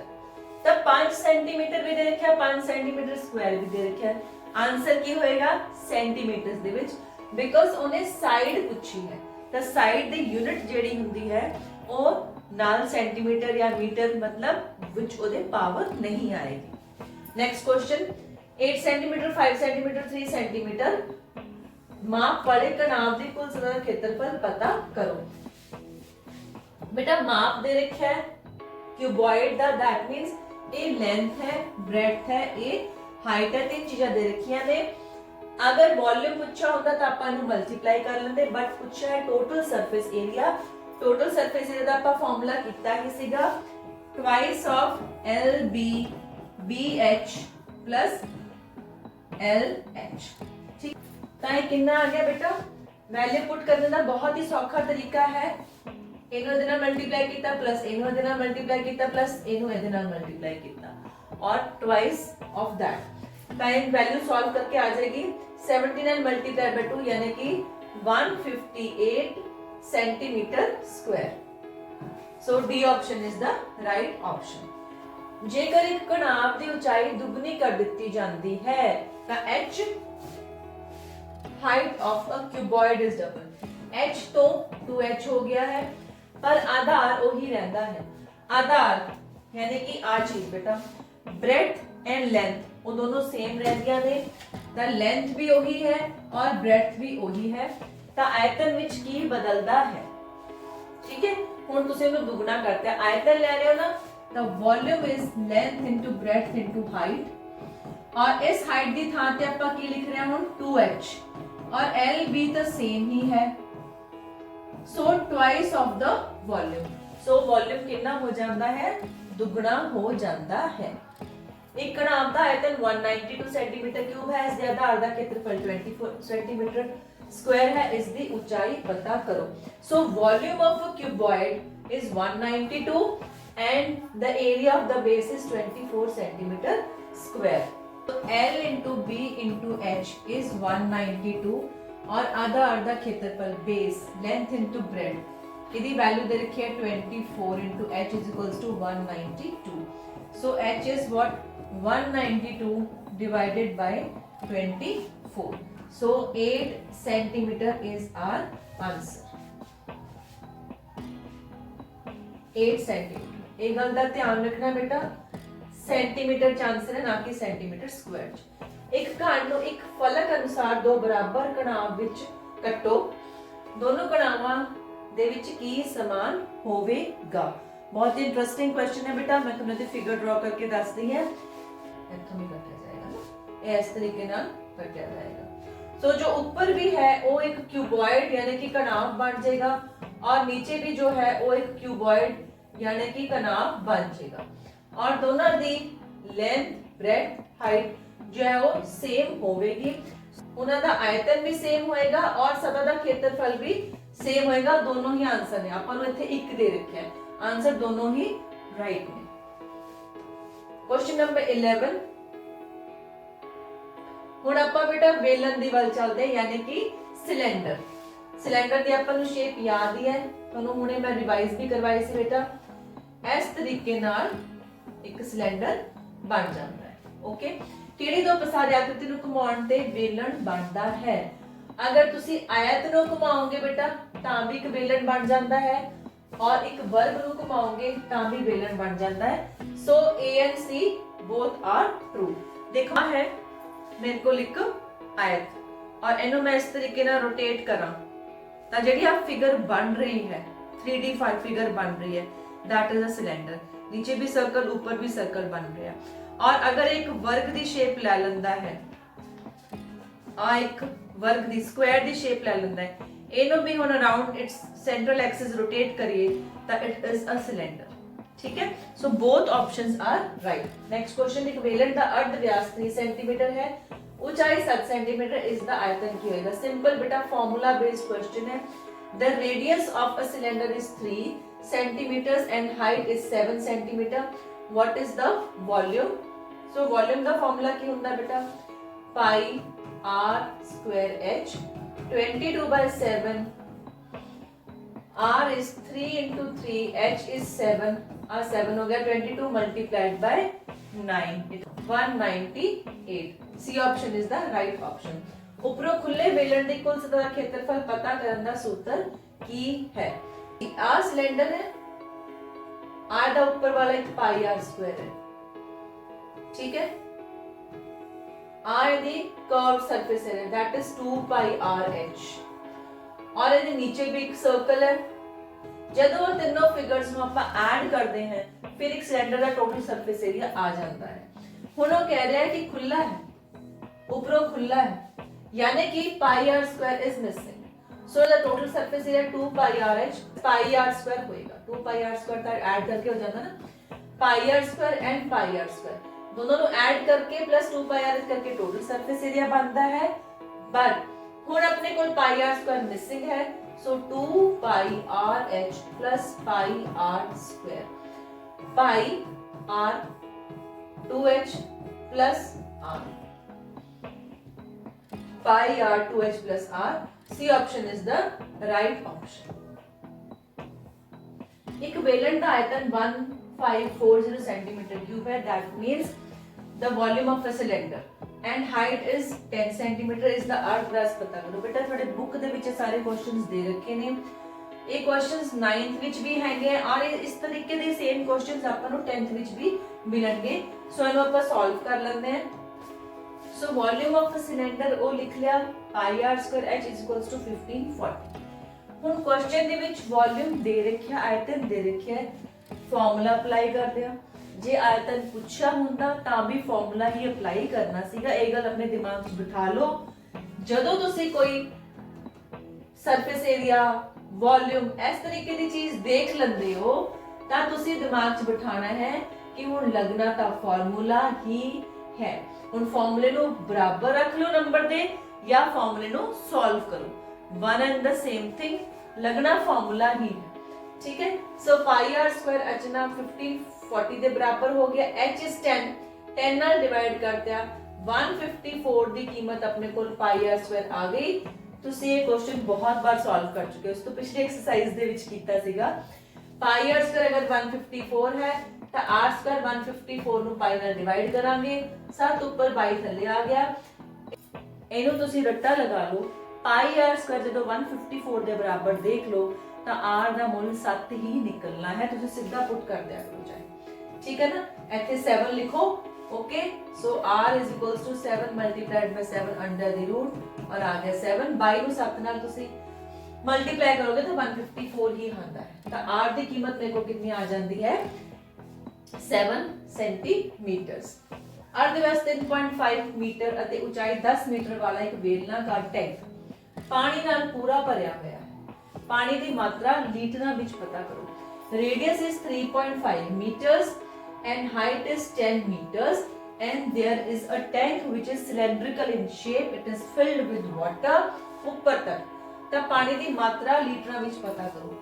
तब 5 सेंटीमीटर भी दे रखा है 5 सेंटीमीटर स्क्वायर भी दे रखा है आंसर की होएगा सेंटीमीटर्स दे विच बिकॉज़ ਉਹਨੇ ਸਾਈਡ ਪੁੱਛੀ ਹੈ ਤਾਂ ਸਾਈਡ ਦੀ ਯੂਨਿਟ ਜਿਹੜੀ ਹੁੰਦੀ ਹੈ ਉਹ ਨਾਲ ਸੈਂਟੀਮੀਟਰ ਜਾਂ ਮੀਟਰ ਮਤਲਬ ਵਿੱਚ ਉਹਦੇ ਪਾਵਰ ਨਹੀਂ ਆਏਗੀ। Next question 8 centimetre 5 centimetre 3 centimetre ਮਾਪ ਵਾਲੇ ਕਣਾਬ ਦੀ ਕੁੱਲ ਸਤਹ ਦਾ ਖੇਤਰਫਲ ਪਤਾ ਕਰੋ। बेटा माप दे रखा है क्यूबॉइड दा दैट मींस ए लेंथ है ब्रेड्थ है ए हाइट है तीन चीजें दे रखियां ने अगर वॉल्यूम पूछा होता तो ਆਪਾਂ ਨੂੰ ਮਲਟੀਪਲਾਈ ਕਰ ਲੈਂਦੇ ਬਟ ਪੁੱਛਿਆ ਹੈ ਟੋਟਲ ਸਰਫੇਸ ਏਰੀਆ ਦਾ ਆਪਾਂ ਫਾਰਮੂਲਾ ਕੀਤਾ ਹੀ ਸੀਗਾ twice of LBH plus LH ठीक ਤਾਂ ਇਹ ਕਿੰਨਾ ਆ ਗਿਆ ਬੇਟਾ ਵੈਲਿਊ ਪੁੱਟ ਕਰਨ ਦਾ ਬਹੁਤ ਹੀ ਸੌਖਾ ਤਰੀਕਾ ਹੈ ਇਹਨੂੰ ਇਹਦੇ ਨਾਲ ਮਲਟੀਪਲਾਈ ਕੀਤਾ ਪਲੱਸ ਇਹਨੂੰ ਇਹਦੇ ਨਾਲ ਮਲਟੀਪਲਾਈ ਕੀਤਾ ਪਲੱਸ ਇਹਨੂੰ ਇਹਦੇ ਨਾਲ ਮਲਟੀਪਲਾਈ ਕੀਤਾ और twice of that ਤਾਂ ਇਹ ਵੈਲਿਊ ਸੋਲਵ ਕਰਕੇ ਆ ਜਾਏਗੀ 79 ਮਲਟੀਪਲਾਈ ਬਾਈ 2 यानी कि 158 centimetre square so D option is the right option. जेकर एक कणाब की ऊंचाई दुगनी कर दी जाती है तो h height of a cuboid is double h तो 2h हो गया है पर आधार वही रहता है आधार यानी कि आ चीज बेटा ब्रेड्थ एंड लेंथ वो दोनों सेम रहदियां ने द लेंथ भी वही है और ब्रेड्थ भी वही है ਤਾਂ ਆਇਤਨ ਵਿੱਚ ਕੀ ਬਦਲਦਾ ਹੈ ਠੀਕ ਹੈ ਹੁਣ ਤੁਸੀਂ ਇਹਨੂੰ ਦੁੱਗਣਾ ਕਰਤੇ ਆਇਤਨ ਲੈ ਰਹੇ ਹੋ ਨਾ ਤਾਂ volume is length into breadth into height और इस हाइट ਦੀ ਥਾਂ ਤੇ ਆਪਾਂ ਕੀ ਲਿਖ ਰਹੇ ਹਾਂ ਹੁਣ 2h और LB ਤਾਂ ਸੇਮ ਹੀ ਹੈ ਸੋ ਟਵਾਈਸ ਆਫ ਦਾ ਵੋਲਿਊਮ ਸੋ ਵੋਲਿਊਮ ਕਿੰਨਾ ਹੋ ਜਾਂਦਾ ਹੈ ਦੁੱਗਣਾ ਹੋ ਜਾਂਦਾ ਹੈ। एक कणाब ਦਾ ਆਇਤਨ 192 सेंटीमीटर क्यूब है इस ਦੇ ਆਧਾਰ ਦਾ ਖੇਤਰਫਲ 24 सेंटीमीटर स्क्वायर है इस दी ऊंचाई पता करो। So volume of a cuboid is 192 and the area of the base is 24 centimetre square. तो L into B into H is 192 और आधा क्षेत्रफल बेस लेंथ into ब्रेड इदी वैल्यू दे रखी है 24 into H is equals to 192. So H is what 192 divided by 24. So 8 centimeter is our answer. 8 centimeter. एक गल का ध्यान रखना बेटा सेंटीमीटर च आंसर है ना कि सेंटीमीटर स्क्वायर च। एक घन नु एक फलक अनुसार दो बराबर कणाव विच कट्टो दोनों कणावां दे विच की समान होवेगा। बहुत ही इंटरेस्टिंग क्वेश्चन है बेटा मैं तुम्हें दी फिगर ड्रॉ करके दस दी है इत्थों भी कटा जाएगा ना इस तरीके नाल कटा जाएगा। सो जो ऊपर भी है वो एक क्यूबॉइड यानी कि कणाव बन जाएगा और नीचे भी जो है वो एक क्यूबॉइड यानी कि कणाव बन जाएगा और दोनों दी लेंथ ब्रेड्थ हाइट जो है वो सेम होवेगी उन्हां दा आयतन भी सेम होएगा और सतह दा क्षेत्रफल भी सेम होएगा। दोनों ही आंसर ने अपन इत्थे एक दे रखे हैं आंसर दोनों ही राइट ने। क्वेश्चन नंबर 11 ਹੁਣ ਆਪਾਂ बेटा बेलन ਦੀ ਵੱਲ ਚੱਲਦੇ यानी कि सिलेंडर सिलेंडर ਦੀ ਆਪਾਂ ਨੂੰ ਸ਼ੇਪ ਯਾਦ ਹੀ ਹੈ ਤੁਹਾਨੂੰ ਹੁਣੇ ਮੈਂ ਰਿਵਾਈਜ਼ ਵੀ ਕਰਵਾਈ ਸੀ बेटा ਇਸ ਤਰੀਕੇ ਨਾਲ ਇੱਕ ਸਿਲੰਡਰ ਬਣ ਜਾਂਦਾ ਹੈ। ਓਕੇ ਕਿਹੜੀ ਦੋ ਪਸਾਰੀ ਆਕ੍ਰਿਤੀ ਨੂੰ ਘੁਮਾਉਣ ਤੇ बेलन ਬਣਦਾ ਹੈ। अगर ਤੁਸੀਂ ਆਇਤ ਨੂੰ ਘੁਮਾਓਗੇ बेटा ਤਾਂ ਵੀ ਇੱਕ बेलन ਬਣ ਜਾਂਦਾ ਹੈ और एक वर्ग ਨੂੰ ਘੁਮਾਓਗੇ ਤਾਂ ਵੀ बेलन ਬਣ ਜਾਂਦਾ ਹੈ। सो A and C both are true। देखो है मेरे को लिख आयत और इन्हों मैं इस तरीके ना रोटेट करा तो जेडी आप फिगर बन रही है 3D फिगर बन रही है दैट इज अ सिलेंडर नीचे भी सर्कल ऊपर भी सर्कल बन रहा है। और अगर एक वर्ग दी शेप ले लेंदा है आ एक वर्ग दी स्क्वायर दी शेप ले लेंदा है ਇਹਨੂੰ ਵੀ ਹੁਣ around its central axis rotate ਕਰੀਏ ਤਾਂ ਇਟ ਇਜ਼ ਅ ਸਿਲੰਡਰ। ठीक है, so both options are right. Next question, एक वेलन का अर्ध व्यास 3 सेंटीमीटर है, ऊंचाई 7 सेंटीमीटर, इस द आयतन की होगा। सिंपल बेटा फॉर्मूला बेस्ड क्वेश्चन है। The radius of a cylinder is 3 centimetres and height is 7 centimetre. What is the volume? So volume का फॉर्मूला की होता है बेटा pi r square h, 22/7 r is 3 into 3, h is 7, 7 हो गया, 22 multiplied by 9, 198। C option is the right option। उपरों खुले बेलन दी कुल सतह क्षेत्रफल पता करन दा सूत्र की है। आ सिलेंडर है, r दा ऊपर वाला एक पाई r स्क्वायर है, ठीक है। r दी कर्व सरफेस है, that is 2 pi r h, और ਇਹਦੇ ਨੀਚੇ ਵੀ ਇੱਕ ਸਰਕਲ ਹੈ। ਜਦੋਂ ਤਿੰਨੋਂ ਫਿਗਰਸ ਨੂੰ ਆਪਾਂ ਐਡ ਕਰਦੇ ਹਾਂ ਫਿਰ ਇੱਕ ਸਿਲੰਡਰ ਦਾ ਟੋਟਲ ਸਰਫੇਸ ਏਰੀਆ ਆ ਜਾਂਦਾ ਹੈ। ਹੁਣ ਉਹ ਕਹਿ ਰਿਹਾ ਹੈ ਕਿ ਖੁੱਲਾ ਹੈ, ਉੱਪਰੋਂ ਖੁੱਲਾ ਹੈ, ਯਾਨੀ ਕਿ pi r square is missing. So the total surface area 2 pi r h pi r square ਹੋਏਗਾ। 2 ਪਾਈ r ਸਕੁਆਇਰ ਤਾਂ ਐਡ ਕਰਕੇ ਹੋ ਜਾਂਦਾ ਨਾ, pi r square and pi r square ਦੋਨੋਂ ਨੂੰ ਐਡ ਕਰਕੇ ਪਲੱਸ 2 ਪਾਈ r ਕਰਕੇ ਟੋਟਲ ਸਰਫੇਸ ਏਰੀਆ ਬਣਦਾ ਹੈ। ਬਟ ਹੁਣ अपने को पाई r स्क्वायर मिसिंग है, सो 2 पाई r h plus pi r square, pi r 2h plus r, pi r 2h plus r। C option is the right option. एक बेलन का आयतन 1540 सेंटीमीटर क्यूब है, that means the volume of a cylinder and height is 10 centimeter is the अर्ध व्यास पता करो। बेटा थोड़े बुक ਦੇ ਵਿੱਚ ਸਾਰੇ ਕੁਐਸਚਨਸ ਦੇ ਰੱਖੇ ਨੇ, ਇਹ ਕੁਐਸਚਨਸ 9th ਵਿੱਚ ਵੀ ਹੈਗੇ ਔਰ ਇਸ ਤਰੀਕੇ ਦੇ ਸੇਮ ਕੁਐਸਚਨਸ ਆਪਾਂ ਨੂੰ 10th ਵਿੱਚ ਵੀ ਮਿਲਣਗੇ। ਸੋ ਇਹਨੂੰ ਆਪਾਂ ਸੋਲਵ ਕਰ ਲੈਂਦੇ ਹਾਂ। ਸੋ ਵੋਲਿਊਮ ਆਫ ਅ ਸਿਲੰਡਰ ਉਹ ਲਿਖ ਲਿਆ ਪਾਈ r ਸਕੁਆਇਰ h 1540। ਹੁਣ ਕੁਐਸਚਨ ਦੇ ਵਿੱਚ ਵੋਲਿਊਮ ਦੇ ਰੱਖਿਆ, ਆਇਤਨ ਦੇ ਰੱਖਿਆ, ਫਾਰਮੂਲਾ ਅਪਲਾਈ ਕਰ ਲਿਆ। ਜੇ ਆਇਤਨ ਪੁੱਛਿਆ ਹੁੰਦਾ ਤਾਂ ਵੀ ਫਾਰਮੂਲਾ ਹੀ ਅਪਲਾਈ ਕਰਨਾ ਸੀਗਾ। ਇਹ ਗੱਲ ਆਪਣੇ ਦਿਮਾਗ 'ਚ ਬਿਠਾ ਲਓ। ਜਦੋਂ ਤੁਸੀਂ ਕੋਈ ਸਰਫੇਸ ਏਰੀਆ, ਵੋਲਿਊਮ ਇਸ ਤਰੀਕੇ ਦੀ ਚੀਜ਼ ਦੇਖ ਲੈਂਦੇ ਹੋ ਤਾਂ ਤੁਸੀਂ ਦਿਮਾਗ 'ਚ ਬਿਠਾਣਾ ਹੈ ਕਿ ਹੁਣ ਲੱਗਣਾ ਤਾਂ ਫਾਰਮੂਲਾ ਹੀ ਹੈ। ਹੁਣ ਫਾਰਮੂਲੇ ਨੂੰ ਬਰਾਬਰ ਰੱਖ ਲਓ ਨੰਬਰ ਦੇ ਜਾਂ ਫਾਰਮੂਲੇ ਨੂੰ ਸੋਲਵ ਕਰੋ, one and the same thing, लगना फॉर्मूला ही है, ठीक है। सो पाई आर स्क्वायर h ना 1540 ਦੇ ਬਰਾਬਰ ਹੋ ਗਿਆ, h is 10, 10 ਨਾਲ ਡਿਵਾਈਡ ਕਰਦਿਆ 154 ਦੀ ਕੀਮਤ ਆਪਣੇ ਕੋਲ ਪਾਈ ਆਰ ਸਕੁਆਇਰ ਆ ਗਈ। ਤੁਸੀਂ ਇਹ ਕੁਐਸਚਨ ਬਹੁਤ ਵਾਰ ਸੋਲਵ ਕਰ ਚੁੱਕੇ ਹੋ, ਉਸ ਤੋਂ ਪਿਛਲੇ ਐਕਸਰਸਾਈਜ਼ ਦੇ ਵਿੱਚ ਕੀਤਾ ਸੀਗਾ। ਪਾਈ ਆਰ ਸਕੁਆਇਰ ਅਗਰ 154 ਹੈ ਤਾਂ ਆਰ ਸਕੁਆਇਰ 154 ਨੂੰ ਪਾਈ ਨਾਲ ਡਿਵਾਈਡ ਕਰਾਂਗੇ, 7 ਉੱਪਰ 22 ਥੱਲੇ ਆ ਗਿਆ। ਇਹਨੂੰ ਤੁਸੀਂ ਰੱਟਾ ਲਗਾ ਲਓ, ਪਾਈ ਆਰ ਸਕੁਆਇਰ ਜਦੋਂ 154 ਦੇ ਬਰਾਬਰ ਦੇਖ ਲਓ ਤਾਂ r ਦਾ ਮੁੱਲ 7 ਹੀ ਨਿਕਲਣਾ ਹੈ। ਤੁਸੀਂ ਸਿੱਧਾ ਪੁੱਟ ਕਰ ਦਿਆ ਕਰੋ ਚਾਹੇ, ਠੀਕ ਹੈ ਨਾ। ਇੱਥੇ 7 ਲਿਖੋ, okay. So r is equals to 7 multiplied by 7 under the root और आ गया 7। 22 ਨੂੰ 7 ਨਾਲ ਤੁਸੀਂ ਮਲਟੀਪਲਾਈ ਕਰੋਗੇ ਤਾਂ 154 ਹੀ ਆਉਂਦਾ ਹੈ। ਤਾਂ r ਦੀ ਕੀਮਤ ਮੇਰੇ ਕੋ ਕਿੰਨੀ ਆ ਜਾਂਦੀ ਹੈ 7 ਸੈਂਟੀਮੀਟਰਸ। अर्ध व्यास 3.5 मीटर ਅਤੇ ਉਚਾਈ 10 ਮੀਟਰ ਵਾਲਾ ਇੱਕ ਵੇਲਨਾਕਾਰ ਟੈਂਕ ਪਾਣੀ ਨਾਲ ਪੂਰਾ ਭਰਿਆ ਹੋਇਆ ਹੈ। ਪਾਣੀ ਦੀ ਮਾਤਰਾ ਲੀਟਰਾਂ ਵਿੱਚ ਪਤਾ ਕਰੋ। Radius is 3.5 meters and height is 10 meters and there is a tank which is cylindrical in shape, it is filled with water। ऊपर तक ਤਾਂ ਪਾਣੀ ਦੀ ਮਾਤਰਾ ਲੀਟਰਾਂ ਵਿੱਚ ਪਤਾ ਕਰੋ।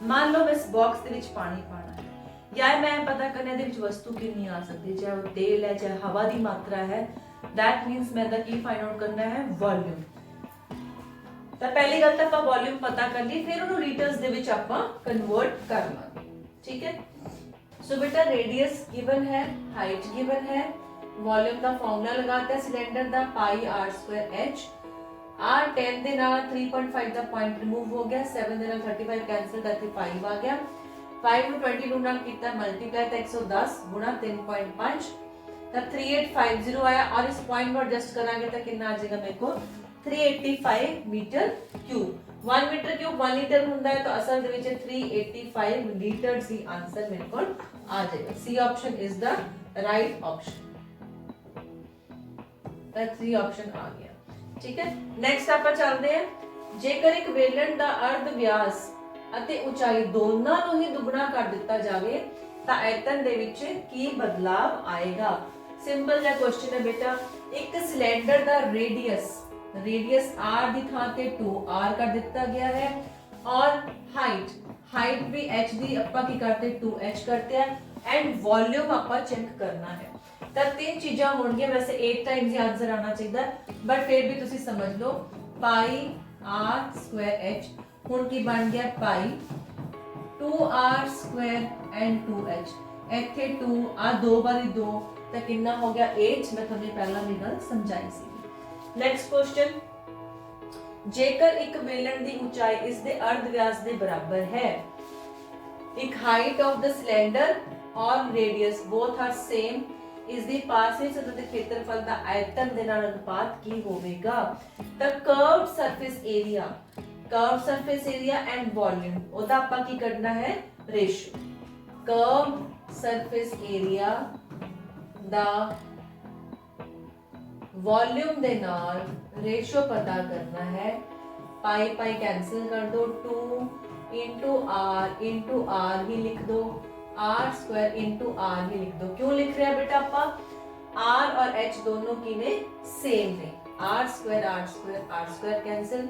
ਮੰਨ ਲਓ ਇਸ ਬਾਕਸ ਦੇ ਵਿੱਚ ਪਾਣੀ ਪਾਣਾ ਹੈ ਜਾਂ ਮੈਂ ਪਤਾ ਕਰਨਾ ਇਹਦੇ ਵਿੱਚ ਵਸਤੂ ਕਿੰਨੀ ਆ ਸਕਦੀ ਹੈ, ਚਾਹੇ ਉਹ ਤੇਲ ਹੈ ਚਾਹੇ ਹਵਾ ਦੀ ਮਾਤਰਾ ਹੈ। that means ਮੈਂ ਦਾ ਕੀ ਫਾਈਂਡ ਆਊਟ ਕਰਨਾ ਹੈ ਵੋਲਿਊਮ। ਤਾਂ ਪਹਿਲੀ ਗੱਲ ਤਾਂ ਆਪਾਂ ਵੋਲਿਊਮ ਪਤਾ ਕਰ ਲਈ, ਫਿਰ ਉਹਨੂੰ ਲੀਟਰਸ ਦੇ ਵਿੱਚ ਆਪਾਂ ਕਨਵਰਟ ਕਰ ਲਾਂਗੇ, ਠੀਕ ਹੈ। सो बेटा रेडियस गिवन है, हाइट गिवन है, वॉल्यूम का फॉर्मूला लगाते हैं सिलेंडर दा पाई r स्क्वायर h। r 10 ਦੇ ਨਾਲ 3.5 ਦਾ ਪੁਆਇੰਟ ਰਿਮੂਵ ਹੋ ਗਿਆ, 7 ਦੇ ਨਾਲ 35 ਕੈਨਸਲ ਕਰਕੇ 5 ਆ ਗਿਆ। 5 ਨੂੰ 22 ਨਾਲ ਕੀਤਾ ਮਲਟੀਪਲਾਈ ਤਾਂ 110 ਗੁਣਾ 3.5 ਤਾਂ 3850 ਆਇਆ। और इस पॉइंट ਨੂੰ ਐਡਜਸਟ ਕਰਾਂਗੇ ਤਾਂ ਕਿੰਨਾ ਆ ਜਾਏਗਾ ਮੇਰੇ ਕੋ 385 meter cube. 1 meter cube 1 litre ਹੁੰਦਾ ਹੈ ਤਾਂ ਅਸਲ ਦੇ ਵਿੱਚ 385 ਲੀਟਰ ਸੀ ਆਨਸਰ ਮੇਰੇ ਕੋਲ ਆ ਜਾਏਗਾ। C option is the right option. ਤਾਂ ਸੀ ਆਪਸ਼ਨ ਆ ਗਿਆ, ਠੀਕ ਹੈ। ਨੈਕਸਟ ਆਪਾਂ ਚੱਲਦੇ ਹਾਂ ਜੇਕਰ ਇੱਕ ਵੇਲਣ ਦਾ ਅਰਧ ਵਿਆਸ ਅਤੇ ਉਚਾਈ ਦੋਨਾਂ ਨੂੰ ਹੀ ਦੁੱਗਣਾ ਕਰ ਦਿੱਤਾ ਜਾਵੇ ਤਾਂ ਆਇਤਨ ਦੇ ਵਿੱਚ ਕੀ ਬਦਲਾਵ ਆਏਗਾ। ਸਿੰਪਲ ਜਿਹਾ ਕੁਐਸਚਨ ਹੈ ਬੇਟਾ। ਇੱਕ ਸਿਲੰਡਰ ਦਾ ਰੇਡੀਅਸ r ਦੀ ਥਾਂ ਤੇ 2r ਕਰ ਦਿੱਤਾ ਗਿਆ ਹੈ ਔਰ ਹਾਈਟ ਵੀ h ਦੀ ਆਪਾਂ ਕੀ करते 2h करते हैं एंड वॉल्यूम ਆਪਾਂ ਚੈੱਕ ਕਰਨਾ ਹੈ। ਤਾਂ ਤਿੰਨ ਚੀਜ਼ਾਂ ਹੋਣਗੀਆਂ। ਵੈਸੇ 8 ਟਾਈਮਸ ਹੀ ਆਨਸਰ ਆਣਾ ਚਾਹੀਦਾ ਬਟ ਫਿਰ ਵੀ ਤੁਸੀਂ ਸਮਝ ਲਓ ਪਾਈ r ਸਕੁਅਰ h ਹੁਣ ਕੀ ਬਣ ਗਿਆ ਪਾਈ 2r ਸਕੁਅਰ ਐਂਡ 2h ਇੱਥੇ 2 ਆ 2 ਵਾਰੀ 2 ਤਾਂ ਕਿੰਨਾ ਹੋ ਗਿਆ 8। ਮੈਂ ਤੁਹਾਨੂੰ ਪਹਿਲਾਂ ਵੀ ਗੱਲ ਸਮਝਾਈ ਸੀ। ਨੈਕਸਟ ਕੁਐਸਚਨ ਜੇਕਰ ਇੱਕ ਵੇਲਣ ਦੀ ਉਚਾਈ ਇਸ ਦੇ ਅਰਧ ਵਿਆਸ ਦੇ ਬਰਾਬਰ ਹੈ ਇੱਕ ਹਾਈਟ ਆਫ ਦ ਸਿਲੰਡਰ ਔਰ ਰੇਡੀਅਸ ਬੋਥ ਆਰ ਸੇਮ ਇਸ ਦੀ ਪਾਸੇ ਸਤਹ ਦੇ ਖੇਤਰਫਲ ਦਾ ਆਇਤਨ ਦੇ ਨਾਲ ਅਨੁਪਾਤ ਕੀ ਹੋਵੇਗਾ। ਤਾਂ curved surface area and volume ਉਹਦਾ ਆਪਾਂ ਕੀ ਕਰਨਾ ਹੈ ਰੇਸ਼ੋ। ਕਰਵਡ ਸਰਫੇਸ ਏਰੀਆ ਦਾ वॉल्यूम ਦੇ ਨਾਲ रेशो पता करना है। पाई कैंसिल कर दो 2 इंटू r ही लिख दो r स्क्वायर इंटू r ही लिख दो। क्यों लिख रहे हैं बेटा आपा r और h दोनों की ने सेम है r square cancel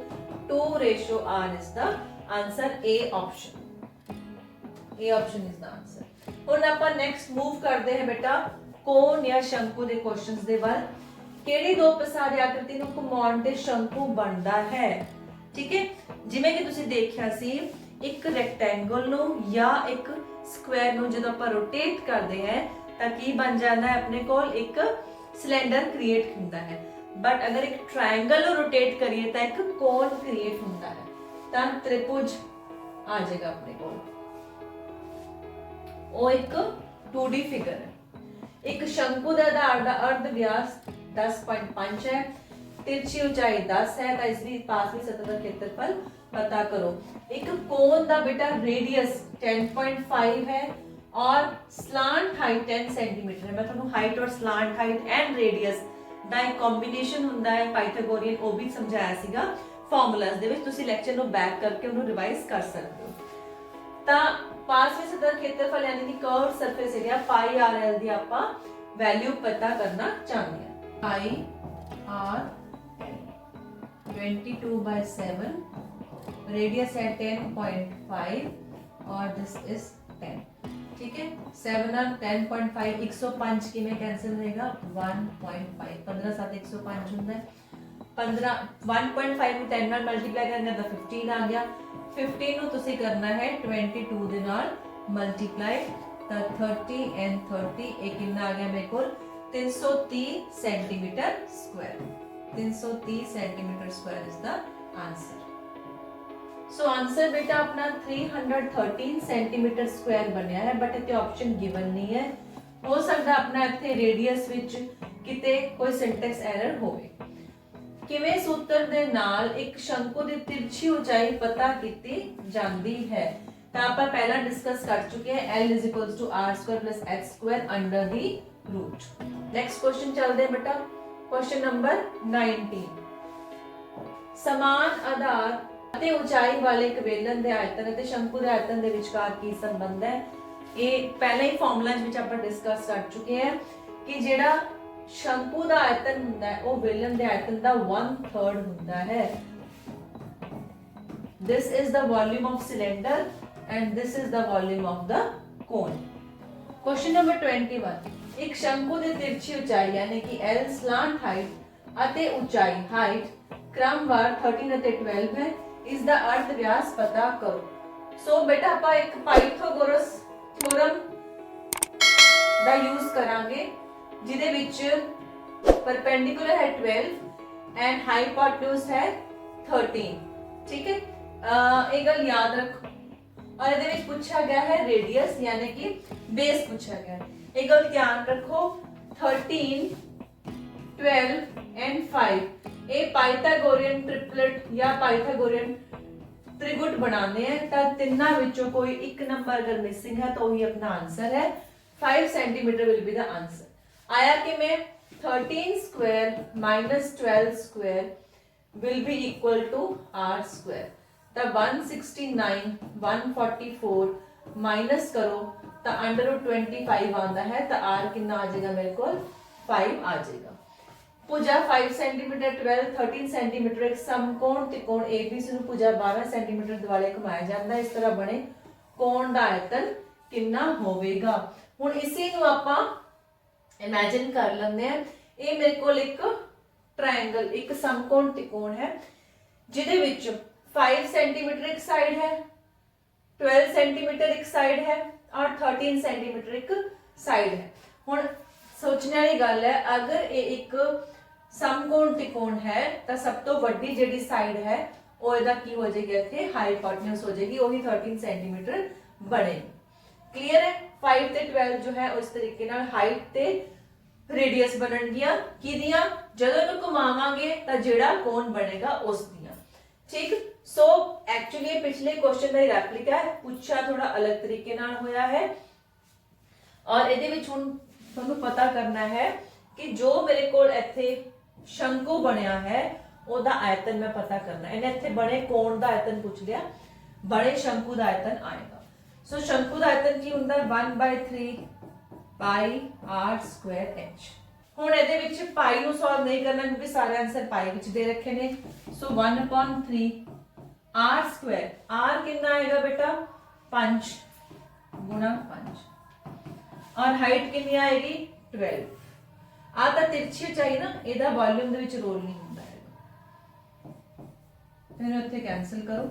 2 ratio r is the answer. A option is the answer. हुण आपां नेक्स्ट मूव करते हैं बेटा कोण या शंकु दे क्वेश्चंस दे ਵੱਲ। ਕਿਹੜੀ ਦੋ ਪਸਾਰੀ ਆਕ੍ਰਿਤੀ ਨੂੰ ਘੁਮਾਉਣ ਤੇ ਸ਼ੰਕੂ ਬਣਦਾ ਹੈ। ਠੀਕ ਹੈ ਜਿਵੇਂ ਕਿ ਤੁਸੀਂ ਦੇਖਿਆ ਸੀ ਇੱਕ ਰੈਕਟੈਂਗਲ ਨੂੰ ਜਾਂ ਇੱਕ ਸਕੁਅਰ ਨੂੰ ਜਦੋਂ ਆਪਾਂ ਰੋਟੇਟ ਕਰਦੇ ਹਾਂ ਤਾਂ ਕੀ ਬਣ ਜਾਂਦਾ ਹੈ ਆਪਣੇ ਕੋਲ ਇੱਕ ਸਿਲੰਡਰ ਕ੍ਰੀਏਟ ਹੁੰਦਾ ਹੈ। ਬਟ ਅਗਰ ਇੱਕ ਟ੍ਰਾਇੰਗਲ ਨੂੰ ਰੋਟੇਟ ਕਰੀਏ ਤਾਂ ਇੱਕ ਕੋਨ ਕ੍ਰੀਏਟ ਹੁੰਦਾ ਹੈ। ਤਾਂ ਤ੍ਰਿਭੁਜ ਆ ਜਾਏਗਾ ਆਪਣੇ ਕੋਲ। ਉਹ ਇੱਕ 2D ਫਿਗਰ ਹੈ। ਇੱਕ ਸ਼ੰਕੂ ਦੇ ਆਧਾਰ ਦਾ ਅਰਧ ਵਿਆਸ 10.5 है तिरछी ऊंचाई 10 है तो इसकी पास भी सतह का क्षेत्रफल पता करो। एक कोन दा बेटा रेडियस 10.5 है और स्लांट हाइट 10 सेंटीमीटर है। मैं ਤੁਹਾਨੂੰ हाइट और स्लांट हाइट एंड रेडियस ਦਾ ਇੱਕ ਕੰਬੀਨੇਸ਼ਨ ਹੁੰਦਾ ਹੈ ਪਾਈਥਾਗੋਰੀਅਨ ਉਹ ਵੀ ਸਮਝਾਇਆ ਸੀਗਾ ਫਾਰਮੂਲਾਸ ਦੇ ਵਿੱਚ। ਤੁਸੀਂ ਲੈਕਚਰ ਨੂੰ ਬੈਕ ਕਰਕੇ ਉਹਨੂੰ ਰਿਵਾਈਜ਼ ਕਰ ਸਕਦੇ ਹੋ। ਤਾਂ ਪਾਸ ਵੀ ਸਤਹ ਖੇਤਰਫਲ ਯਾਨੀ ਕਿ ਕਰਵਡ ਸਰਫੇਸ ਏਰੀਆ ਪਾਈ ਆਰ ਐਲ ਦੀ ਆਪਾਂ ਵੈਲਿਊ ਪਤਾ ਕਰਨਾ ਚਾਹੁੰਦੇ ਹਾਂ। पाई r 22/7 रेडियस है 10.5 और दिस इज 10। ठीक है 7 और 10.5 105 की में कैंसिल रहेगा 1.5 15 7 105 ਹੁੰਦਾ ਹੈ 15 1.5 ਨੂੰ 10 ਨਾਲ ਮਲਟੀਪਲਾਈ ਕਰਨਾ ਤਾਂ 15 ਆ ਗਿਆ। 15 ਨੂੰ ਤੁਸੀਂ ਕਰਨਾ ਹੈ 22 ਦੇ ਨਾਲ ਮਲਟੀਪਲਾਈ ਤਾਂ 30 and 30 ਇਹ ਕਿੰਨਾ ਆ ਗਿਆ ਮੇਰੇ ਕੋਲ 330 centimetre square. 330 centimetre square is the answer. So answer बेटा अपना 313 सेंटीमीटर स्क्वायर बनया है बट इत्थे ऑप्शन गिवन नहीं है। हो सकता अपना इत्थे रेडियस विच किते कोई सिंटैक्स एरर होवे। किवें सूत्र दे नाल एक शंकु दी तिरछी ऊंचाई पता कीती जांदी है। ਤਾਂ ਆਪਾਂ ਪਹਿਲਾਂ ਡਿਸਕਸ ਕਰ ਚੁੱਕੇ ਹਾਂ L = r² + h² ਅੰਡਰ ਦੀ रूट। नेक्स्ट क्वेश्चन चलते हैं बेटा क्वेश्चन नंबर 19। समान आधार ਅਤੇ ਉਚਾਈ ਵਾਲੇ ਇੱਕ ਵੇਲਣ ਦੇ ਆਇਤਨ ਅਤੇ ਸ਼ੰਕੂ ਦੇ ਆਇਤਨ ਦੇ ਵਿਚਕਾਰ ਕੀ ਸੰਬੰਧ ਹੈ। ਇਹ ਪਹਿਲਾਂ ਹੀ ਫਾਰਮੂਲਾਸ ਵਿੱਚ ਆਪਾਂ ਡਿਸਕਸ ਕਰ ਚੁੱਕੇ ਹਾਂ ਕਿ ਜਿਹੜਾ ਸ਼ੰਕੂ ਦਾ ਆਇਤਨ ਹੁੰਦਾ ਹੈ ਉਹ ਵੇਲਣ ਦੇ ਆਇਤਨ ਦਾ 1/3 ਹੁੰਦਾ ਹੈ। This is the volume of cylinder and this is the volume of the cone। Question number 21 एक शंकु ਦੀ ਤਿਰਛੀ ਉਚਾਈ ਯਾਨੀ ਕਿ L ਸਲਾਂਟ ਹਾਈਟ ਅਤੇ ਉਚਾਈ ਹਾਈਟ ਕ੍ਰਮਵਾਰ 13 ਅਤੇ 12 ਹੈ। ਇਸ ਦਾ ਅਰਧ ਵਿਆਸ ਪਤਾ ਕਰੋ। ਸੋ ਬੇਟਾ ਆਪਾਂ ਇੱਕ ਪਾਈਥਾਗੋਰਸ ਥਿਉਰਮ ਦਾ ਯੂਜ਼ ਕਰਾਂਗੇ ਜਿਹਦੇ ਵਿੱਚ ਪਰਪੈਂਡੀਕੂਲਰ ਹੈ 12 ਐਂਡ ਹਾਈਪੋਟਨਿਊਜ਼ ਹੈ 13। ਠੀਕ ਹੈ ਇਹ ਗੱਲ ਯਾਦ ਰੱਖੋ। और ਇਹਦੇ ਵਿੱਚ ਪੁੱਛਿਆ ਗਿਆ ਹੈ ਰੇਡੀਅਸ ਯਾਨੀ ਕਿ ਬੇਸ ਪੁੱਛਿਆ ਗਿਆ ਹੈ। एक गल ध्यान रखो 13 12 and 5 ये पाइथागोरियन ट्रिपलेट या पाइथागोरियन त्रिगुट बनाने हैं ਤਾਂ ਤਿੰਨਾਂ ਵਿੱਚੋਂ ਕੋਈ ਇੱਕ ਨੰਬਰ ਅਗਰ ਮਿਸਿੰਗ ਹੈ ਤਾਂ ਉਹੀ ਆਪਣਾ ਆਨਸਰ ਹੈ। 5 centimetre will be the answer. आया कि मैं 13 square - 12 square will be equal to r square। तो 169 144 माइनस करो तो √25 आता है, तो r कितना आ जाएगा मेरे को 5 आ जाएगा। पूजा 5 सेंटीमीटर 12 13 सेंटीमीटर एक समकोण त्रिकोण ABC ਨੂੰ पूजा 12 सेंटीमीटर ਦੁਆਲੇ ਘੁਮਾਇਆ ਜਾਂਦਾ ਹੈ। ਇਸ ਤਰ੍ਹਾਂ ਬਣੇ ਕੋਣ ਦਾ ਆਇਤਨ ਕਿੰਨਾ ਹੋਵੇਗਾ। ਹੁਣ ਇਸੇ ਨੂੰ ਆਪਾਂ ਇਮੇजिन ਕਰ ਲੈਂਦੇ ਆ। ਇਹ ਮੇਰੇ ਕੋਲ ਇੱਕ ट्रायंगल एक समकोण त्रिकोण है जिदे विच 5 सेंटीमीटर एक साइड है, 12 सेंटीमीटर एक साइड है और 13 सेंटीमीटर एक साइड है। हुण सोचने वाली गल है, अगर ये एक समकोण त्रिकोण है तो सब तो वड्डी जिहड़ी साइड है वो इहदा की हो जाएगी, इत्थे हाइपोटेन्यूज हो जाएगी, वही 13 सेंटीमीटर बनेगी। क्लियर है। 5 ते 12 जो है उस तरीके नाल हाइट ते रेडियस बननगियां किदियां, जदों इहनूं घुमावांगे तां जिहड़ा कोण बनेगा उस दियां। ठीक। सो एक्चुअली पिछले क्वेश्चन का रेप्लिका है, पूछा थोड़ा अलग तरीके नाल होया है और इहदे विच हुण तुहानूं पता करना है कि जो मेरे कोल इत्थे शंकु बनया है ओदा आयतन मैं पता करना। इन्हें इत्थे बने कोण दा आयतन पूछ लिया, बड़े शंकु दा आयतन आएगा। सो शंकु दा आयतन की हुंदा 1/3 पाई r स्क्वायर h। हुण इहदे विच पाई नूं सॉल्व नहीं करना क्योंकि सारे आंसर पाई विच दे रखे ने। सो 1/3 r स्क्वायर, r कितना आएगा बेटा 5 गुणा 5 और हाइट कितनी आएगी 12। आ तां तिरछी चाहिए ना, इहदा वॉल्यूम दे विच रोल नहीं हुंदा है। इहनूं इत्थे कैंसिल करो।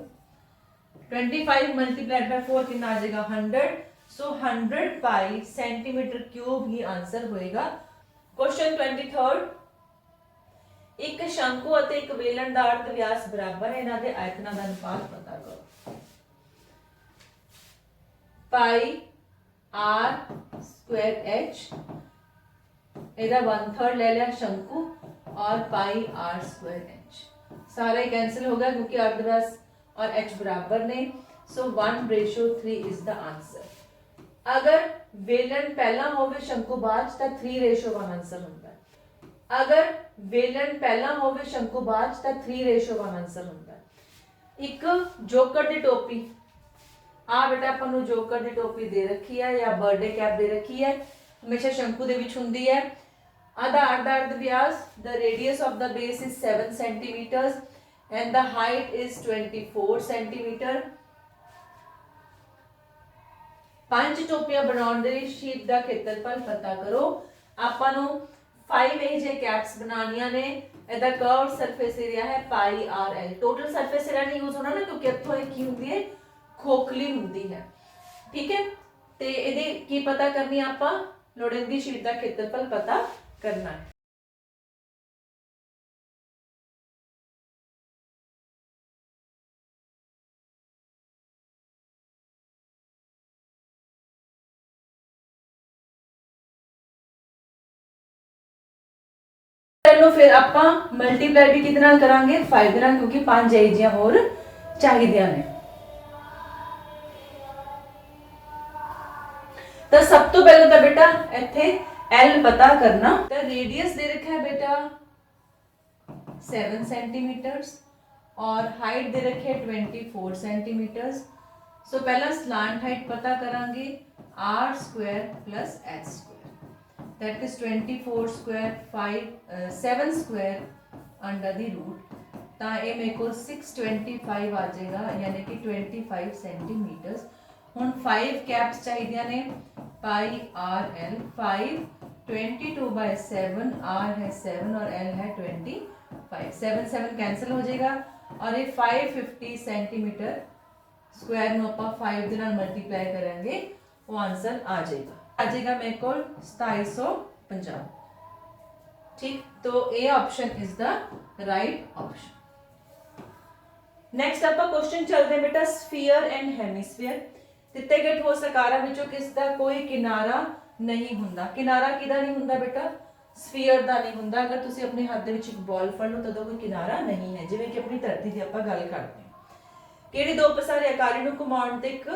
25 मल्टीप्लाइड बाय 4 कितना आ जाएगा 100। सो 100 पाई सेंटीमीटर क्यूब ही आंसर होएगा। क्वेश्चन 23 एक शंकु ਅਤੇ ਇੱਕ ਵੇਲਣ ਦਾ ਅਰਧ ਵਿਆਸ ਬਰਾਬਰ ਹੈ, ਇਹਨਾਂ ਦੇ ਆਇਤਨਾਂ ਦਾ ਅਨੁਪਾਤ ਪਤਾ ਕਰੋ। ਪਾਈ r स्क्वायर h, ਇਹਦਾ 1/3 ले लिया शंकु और पाई r स्क्वायर h, सारे कैंसिल हो गया क्योंकि अर्धव्यास और h बराबर ने। सो 1:3 इज द आंसर। अगर वेलन पहला होवे शंकु बाद तां 3:1 आंसर हुंदा है। अगर वेलन पहला होवे शंकु बाद तां 3:1 आंसर हुंदा है। एक जोकर दी टोपी आ बेटा अपन नु जोकर दी टोपी दे रखी है या बर्थडे कैप दे रखी है, हमेशा शंकु दे विच हुंदी है। आधा अर्ध व्यास, the radius of the base is 7 centimetres and the height is 24 centimetre. 5 टोपियां बनाउण दे लई शीट दा खेत्रफल पता करो। आपां नूं 5 ਇਹ कैप्स बनानियां ने। ਇਹਦਾ कर्व सरफेस एरिया है पाई r l। Total surface area नहीं यूज होना ना क्योंकि ਇੱਥੋਂ ਇਹ ਕੀ ਹੁੰਦੀ है खोखली ਹੁੰਦੀ है। ठीक है। ਤੇ ਇਹਦੇ ਕੀ ਪਤਾ ਕਰਨੀ ਆਪਾਂ, ਲੋੜੀਂਦੀ शीट ਦਾ ਖੇਤਰਫਲ ਪਤਾ करना है। फिर आपां मल्टीप्लाई भी किदे नाल करांगे 5 दे नाल, क्योंकि 5 एजियां होर चाहिदियां ने। तो सब तो पहले तो बेटा इत्थे L पता करना। तो रेडियस दे रखा है बेटा 7 सेंटीमीटर्स और हाइट दे रखी है 24 सेंटीमीटर्स। सो पहला स्लांट हाइट पता करांगे r square plus h square, that is 24 square 7 square under the root। ਤਾਂ ਇਹ ਮੇਰੇ ਕੋਲ 625 ਆ ਜਾਏਗਾ, यानी कि 25 सेंटीमीटर्स। ਹੁਣ 5 कैप्स चाहिए ने पाई r l। 5 22/7, r है 7 और l है 25। 7 7 कैंसिल हो जाएगा और ये 550 सेंटीमीटर स्क्वायर ਨੂੰ ਆਪਾਂ 5 ਦੇ ਨਾਲ ਮਲਟੀਪਲਾਈ ਕਰਾਂਗੇ, वो आंसर आ जाएगा। आ जाएगा मेरे को 2750। ठीक। तो A option is the right option. Next ਆਪਾਂ क्वेश्चन चलते बेटा स्फीयर एंड हेमिस्फीयर। ਦਿੱਤੇ ਗਏ ਠੋਸ ਆਕਾਰਾਂ ਵਿੱਚੋਂ ਕਿਸ ਦਾ ਕੋਈ ਕਿਨਾਰਾ ਨਹੀਂ ਹੁੰਦਾ। ਕਿਨਾਰਾ ਕਿਹਦਾ ਨਹੀਂ ਹੁੰਦਾ ਬੇਟਾ, ਸਫੀਅਰ ਦਾ ਨਹੀਂ ਹੁੰਦਾ। ਅਗਰ ਤੁਸੀਂ ਆਪਣੇ ਹੱਥ ਦੇ ਵਿੱਚ ਇੱਕ ਬਾਲ ਫੜ ਲਓ ਤਦੋਂ ਕੋਈ ਕਿਨਾਰਾ ਨਹੀਂ ਹੈ, ਜਿਵੇਂ ਕਿ ਆਪਣੀ ਧਰਤੀ ਦੀ ਆਪਾਂ ਗੱਲ ਕਰਦੇ ਹਾਂ। ਕਿਹੜੀ ਦੋ ਪਸਾਰੇ ਆਕਾਰੀ ਨੂੰ ਘੁਮਾਉਣ ਤੇ ਇੱਕ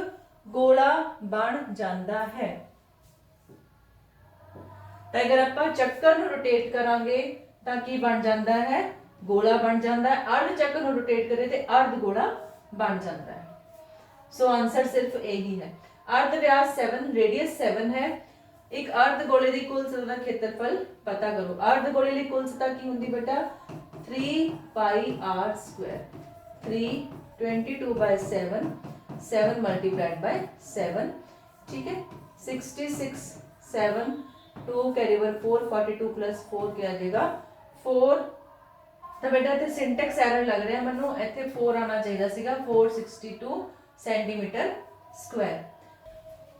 ਗੋਲਾ ਬਣ ਜਾਂਦਾ ਹੈ। ਤਾਂ ਅਗਰ ਆਪਾਂ ਚੱਕਰ ਨੂੰ ਰੋਟੇਟ ਕਰਾਂਗੇ ਤਾਂ ਕੀ ਬਣ ਜਾਂਦਾ ਹੈ ਗੋਲਾ ਬਣ ਜਾਂਦਾ ਹੈ, ਅਰਧ ਚੱਕਰ ਨੂੰ ਰੋਟੇਟ ਕਰੇ ਤੇ ਅਰਧ ਗੋਲਾ ਬਣ ਜਾਂਦਾ ਹੈ। ਸੋ ਆंसर ਸਿਰਫ ਇਹੀ ਹੈ। ਅਰਧ ਵਿਆਸ 7, ਰੇਡੀਅਸ 7 ਹੈ। ਇੱਕ ਅਰਧ ਗੋਲੇ ਦੀ ਕੁੱਲ ਸਤਹ ਦਾ ਖੇਤਰਫਲ ਪਤਾ ਕਰੋ। ਅਰਧ ਗੋਲੇ ਲਈ ਕੁੱਲ ਸਤਹ ਕੀ ਹੁੰਦੀ ਬੇਟਾ 3 ਪਾਈ r ਸਕੁਆਇਰ। 3 22/7 7 ਮਲਟੀਪਲਾਈਡ ਬਾय 7 ठीक है 66 7 2 कैरी ओवर 4 42 प्लस 4 क्या आ जाएगा 4। तो बेटा इतने सिंटेक्स एरर लग रहा है मैनू, इतने 4 आना चाहिए सीगा 462 सेंटीमीटर स्क्वायर।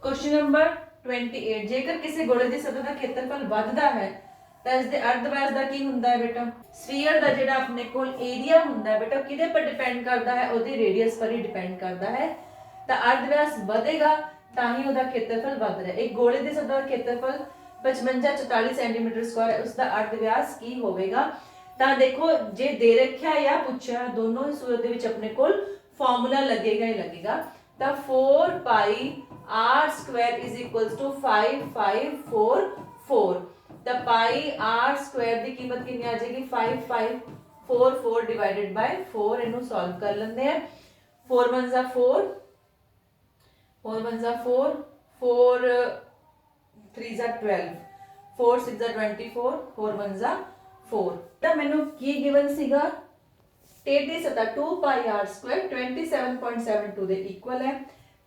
क्वेश्चन नंबर 28 जेकर किसी गोले की सतह का क्षेत्रफल ਵਧਦਾ है ਤਾਂ ਇਸ ਦੇ ਅਰਧ ਵਿਆਸ ਦਾ ਕੀ ਹੁੰਦਾ ਹੈ ਬੇਟਾ ਸਫੀਅਰ ਦਾ ਜਿਹੜਾ ਆਪਣੇ ਕੋਲ ਏਰੀਆ ਹੁੰਦਾ ਹੈ ਬੇਟਾ ਕਿਹਦੇ ਪਰ ਡਿਪੈਂਡ ਕਰਦਾ ਹੈ ਉਹਦੇ ਰੇਡੀਅਸ ਪਰ ਹੀ ਡਿਪੈਂਡ ਕਰਦਾ ਹੈ। ਤਾਂ ਅਰਧ ਵਿਆਸ ਵਧੇਗਾ ਤਾਂ ਹੀ ਉਹਦਾ ਖੇਤਰਫਲ ਵਧ ਰਿਹਾ। ਇੱਕ ਗੋਲੇ ਦੀ ਸਤਹ ਦਾ ਖੇਤਰਫਲ 5544 ਸੈਂਟੀਮੀਟਰ ਸਕੁਆਇਰ ਹੈ, ਉਸ ਦਾ ਅਰਧ ਵਿਆਸ ਕੀ ਹੋਵੇਗਾ। ਤਾਂ ਦੇਖੋ ਜੇ ਦੇ ਰੱਖਿਆ ਜਾਂ ਪੁੱਛਿਆ ਦੋਨੋਂ ਹੀ ਸੂਰਤ ਦੇ ਵਿੱਚ ਆਪਣੇ ਕੋਲ ਫਾਰਮੂਲਾ ਲੱਗੇਗਾ ਹੀ ਲੱਗੇਗਾ। ਤਾਂ 4 pi r square is equals to 5544। ਤਾਂ ਪਾਈ r ਸਕੁਆਇਰ ਦੀ ਕੀਮਤ ਕਿੰਨੀ ਆ ਜਾਏਗੀ 5544 ਡਿਵਾਈਡਡ ਬਾय 4। ਇਹਨੂੰ ਸੋਲਵ ਕਰ ਲੈਂਦੇ ਆ। 4 1 जा 4 4 1 जा 4 4 3 जा 12 4 6 जा 24 4 1 जा 4। ਤਾਂ ਮੈਨੂੰ ਕੀ ਗਿਵਨ ਸੀਗਾ ਟੇਢ ਦੀ ਸਤਹ 2 ਪਾਈ r ਸਕੁਆਇਰ 27.72 ਦੇ ਇਕੁਅਲ ਹੈ।